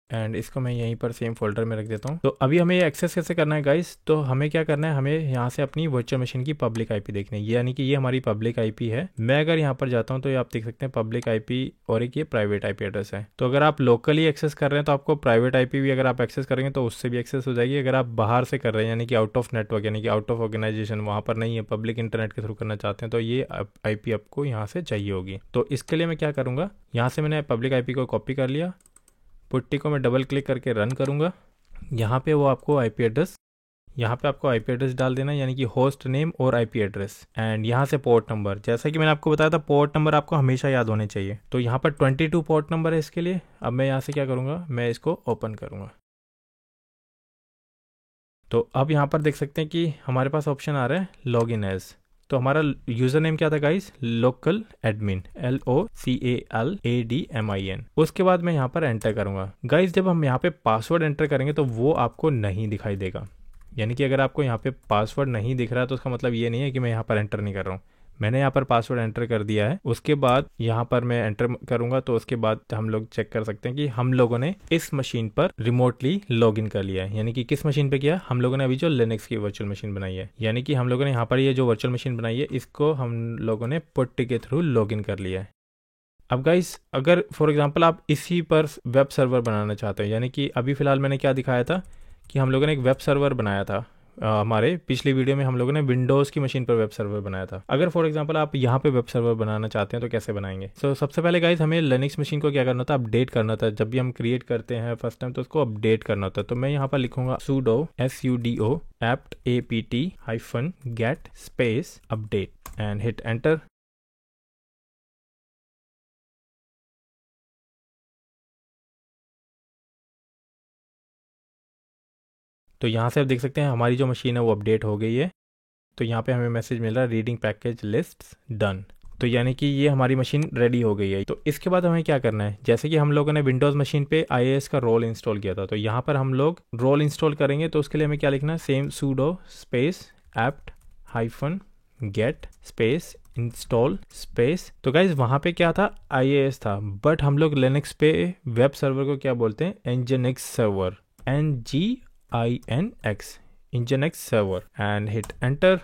एंड इसको मैं यहीं पर सेम फोल्डर में रख देता हूँ। तो अभी हमें ये एक्सेस कैसे करना है गाइस, तो हमें क्या करना है, हमें यहाँ से अपनी वर्चुअल मशीन की पब्लिक आईपी देखनी है, यानी कि ये हमारी पब्लिक आईपी है। मैं अगर यहाँ पर जाता हूँ तो ये आप देख सकते हैं पब्लिक आईपी और एक ये प्राइवेट आईपी एड्रेस है। तो अगर आप लोकली एक्सेस कर रहे हैं तो आपको प्राइवेट आईपी भी अगर आप एक्सेस करेंगे तो उससे भी एक्सेस हो जाएगी। अगर आप बाहर से कर रहे हैं यानी कि आउट ऑफ नेटवर्क यानी कि आउट ऑफ ऑर्गेनाइजेशन, वहाँ पर नहीं है, पब्लिक इंटरनेट के थ्रू करना चाहते हैं तो ये आईपी आपको यहाँ से चाहिए होगी। तो इसके लिए मैं क्या करूँगा, यहाँ से मैंने पब्लिक आईपी को कॉपी कर लिया, पुट्टी को मैं डबल क्लिक करके रन करूंगा। यहाँ पे वो आपको आईपी एड्रेस, यहाँ पे आपको आईपी एड्रेस डाल देना यानी कि होस्ट नेम और आईपी एड्रेस एंड यहाँ से पोर्ट नंबर। जैसा कि मैंने आपको बताया था पोर्ट नंबर आपको हमेशा याद होने चाहिए। तो यहाँ पर 22 पोर्ट नंबर है इसके लिए। अब मैं यहाँ से क्या करूँगा, मैं इसको ओपन करूँगा। तो अब यहाँ पर देख सकते हैं कि हमारे पास ऑप्शन आ रहा है लॉग इन एज। तो हमारा यूजर नेम क्या था गाइस, लोकल एडमिन, LOCALADMIN। उसके बाद मैं यहाँ पर एंटर करूंगा। गाइस जब हम यहाँ पे पासवर्ड एंटर करेंगे तो वो आपको नहीं दिखाई देगा, यानी कि अगर आपको यहाँ पे पासवर्ड नहीं दिख रहा है तो उसका मतलब ये नहीं है कि मैं यहाँ पर एंटर नहीं कर रहा हूँ। मैंने यहाँ पर पासवर्ड एंटर कर दिया है, उसके बाद यहाँ पर मैं एंटर करूंगा तो उसके बाद हम लोग चेक कर सकते हैं कि हम लोगों ने इस मशीन पर रिमोटली लॉगिन कर लिया है। यानी कि किस मशीन पे किया, हम लोगों ने अभी जो लिनक्स की वर्चुअल मशीन बनाई है, यानी कि हम लोगों ने यहाँ पर ये जो वर्चुअल मशीन बनाई है इसको हम लोगों ने पुट्टी के थ्रू लॉगिन कर लिया है। अब गाइस अगर फॉर एग्जांपल आप इसी पर वेब सर्वर बनाना चाहते हैं, यानी कि अभी फिलहाल मैंने क्या दिखाया था कि हम लोगों ने एक वेब सर्वर बनाया था। हमारे पिछली वीडियो में हम लोगों ने विंडोज़ की मशीन पर वेब सर्वर बनाया था। अगर फॉर एग्जांपल आप यहाँ पे वेब सर्वर बनाना चाहते हैं तो कैसे बनाएंगे। तो सबसे पहले गाइस हमें लिनक्स मशीन को क्या करना था, अपडेट करना था। जब भी हम क्रिएट करते हैं फर्स्ट टाइम तो उसको अपडेट करना होता है। तो मैं यहाँ पर लिखूंगा sudo apt -get space update and hit enter. तो यहाँ से आप देख सकते हैं हमारी जो मशीन है वो अपडेट हो गई है। तो यहाँ पे हमें मैसेज मिल रहा है रीडिंग पैकेज लिस्ट्स डन। तो यानी कि ये हमारी मशीन रेडी हो गई है। तो इसके बाद हमें क्या करना है, जैसे कि हम लोगों ने विंडोज़ मशीन पे IIS का रोल इंस्टॉल किया था, तो यहाँ पर हम लोग रोल इंस्टॉल करेंगे। तो उसके लिए हमें क्या लिखना है, same sudo space apt -get space install space. तो गाइज वहाँ पे क्या था, IIS था, बट हम लोग लिनक्स पे वेब सर्वर को क्या बोलते हैं, nginx server, NGINX nginx server and hit enter.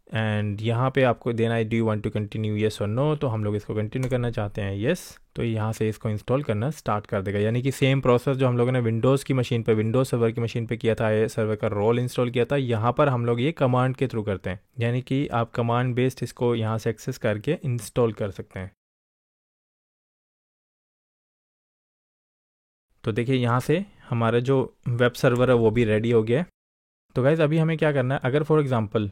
And यहाँ पे आपको देना है do you want to continue yes और नो। तो हम लोग इसको कंटिन्यू करना चाहते हैं येस। तो यहाँ से इसको इंस्टॉल करना स्टार्ट कर देगा, यानी कि सेम प्रोसेस जो हम लोगों ने विंडोज़ की मशीन पे, विंडोज़ सर्वर की मशीन पे किया था, ये सर्वर का रोल इंस्टॉल किया था, यहाँ पर हम लोग ये कमांड के थ्रू करते हैं। यानी कि आप कमांड बेस्ड इसको यहाँ से एक्सेस करके इंस्टॉल कर सकते हैं। तो देखिए यहाँ से हमारा जो वेब सर्वर है वो भी रेडी हो गया है। तो गाइज अभी हमें क्या करना है, अगर फॉर एग्जांपल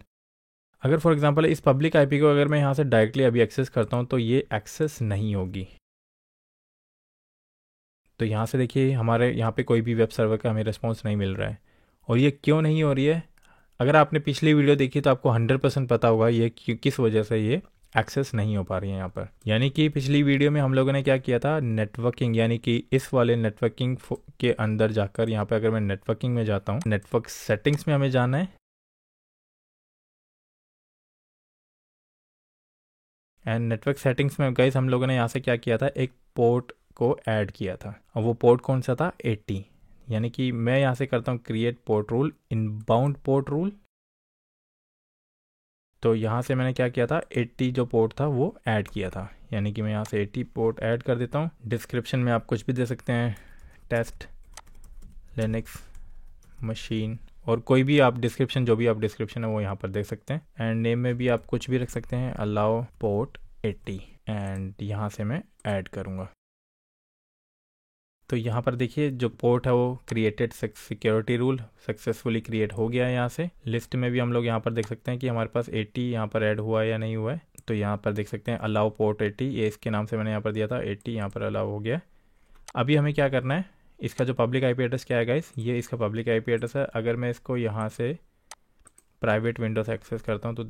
इस पब्लिक आईपी को अगर मैं यहाँ से डायरेक्टली अभी एक्सेस करता हूँ तो ये एक्सेस नहीं होगी। तो यहाँ से देखिए हमारे यहाँ पे कोई भी वेब सर्वर का हमें रिस्पॉन्स नहीं मिल रहा है। और ये क्यों नहीं हो रही है, अगर आपने पिछली वीडियो देखी तो आपको 100% पता होगा ये किस वजह से ये एक्सेस नहीं हो पा रही है यहाँ पर। यानी कि पिछली वीडियो में हम लोगों ने क्या किया था, नेटवर्किंग, यानी कि इस वाले नेटवर्किंग के अंदर जाकर, यहाँ पे अगर मैं नेटवर्किंग में जाता हूँ, नेटवर्क सेटिंग्स में हमें जाना है एंड नेटवर्क सेटिंग्स में गाइस हम लोगों ने यहाँ से क्या किया था, एक पोर्ट को ऐड किया था। और वो पोर्ट कौन सा था, 80। यानी कि मैं यहाँ से करता हूँ create port rule, inbound port rule. तो यहाँ से मैंने क्या किया था, 80 जो पोर्ट था वो ऐड किया था, यानी कि मैं यहाँ से 80 पोर्ट ऐड कर देता हूँ। डिस्क्रिप्शन में आप कुछ भी दे सकते हैं, टेस्ट लिनक्स मशीन, और कोई भी आप डिस्क्रिप्शन, जो भी आप डिस्क्रिप्शन है वो यहाँ पर देख सकते हैं। एंड नेम में भी आप कुछ भी रख सकते हैं, अलाउ पोर्ट 80, एंड यहाँ से मैं ऐड करूँगा। तो यहाँ पर देखिए जो पोर्ट है वो created security rule successfully create हो गया है। यहाँ से लिस्ट में भी हम लोग यहाँ पर देख सकते हैं कि हमारे पास 80 यहाँ पर ऐड हुआ है या नहीं हुआ है। तो यहाँ पर देख सकते हैं अलाउ पोर्ट 80, ये इसके नाम से मैंने यहाँ पर दिया था 80, यहाँ पर अलाउ हो गया। अभी हमें क्या करना है, इसका जो पब्लिक आईपी एड्रेस क्या है गाइस, ये इसका पब्लिक आईपी एड्रेस है। अगर मैं इसको यहाँ से प्राइवेट विंडो से एक्सेस करता हूँ तो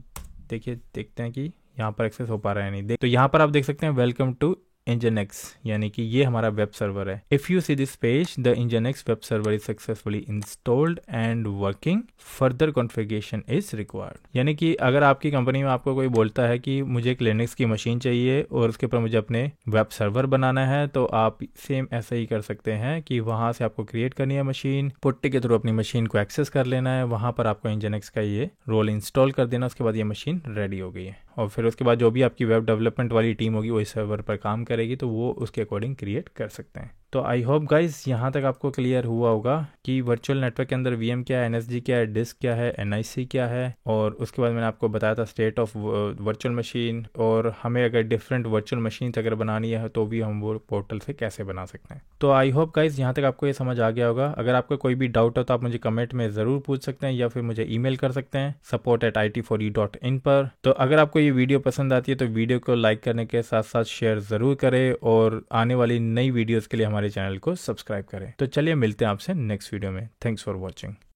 देखिए देखते हैं कि यहाँ पर एक्सेस हो पा रहा है नहीं। तो यहाँ पर आप देख सकते हैं वेलकम टू Nginx, यानी कि ये हमारा वेब सर्वर है। If you see this page, the Nginx web server is successfully installed and working, further configuration is required. यानी कि अगर आपकी कंपनी में आपको कोई बोलता है कि मुझे एक लिनक्स की मशीन चाहिए और उसके ऊपर मुझे अपने वेब सर्वर बनाना है, तो आप सेम ऐसा ही कर सकते हैं कि वहां से आपको क्रिएट करनी है मशीन, पुट्टी के थ्रू अपनी मशीन को एक्सेस कर लेना है, वहां पर आपको Nginx का ये रोल इंस्टॉल कर देना, उसके बाद ये मशीन रेडी हो गई है। और फिर उसके बाद जो भी आपकी वेब डेवलपमेंट वाली टीम होगी वो इस सर्वर पर काम करेगी, तो वो उसके अकॉर्डिंग क्रिएट कर सकते हैं। तो आई होप गाइस यहाँ तक आपको क्लियर हुआ होगा कि वर्चुअल नेटवर्क के अंदर VM क्या है, NSG क्या है, डिस्क क्या है, NIC क्या है, और उसके बाद मैंने आपको बताया था स्टेट ऑफ वर्चुअल मशीन, और हमें अगर डिफरेंट वर्चुअल मशीन अगर बनानी है तो भी हम वो पोर्टल से कैसे बना सकते हैं। तो आई होप गाइस यहाँ तक आपको ये समझ आ गया होगा। अगर आपको कोई भी डाउट हो तो आप मुझे कमेंट में ज़रूर पूछ सकते हैं या फिर मुझे ईमेल कर सकते हैं support@it4e.in पर। तो अगर आपको ये वीडियो पसंद आती है तो वीडियो को लाइक करने के साथ साथ शेयर ज़रूर करें, और आने वाली नई वीडियोज़ के लिए हमारे चैनल को सब्सक्राइब करें। तो चलिए मिलते हैं आपसे नेक्स्ट वीडियो में। Thanks for watching.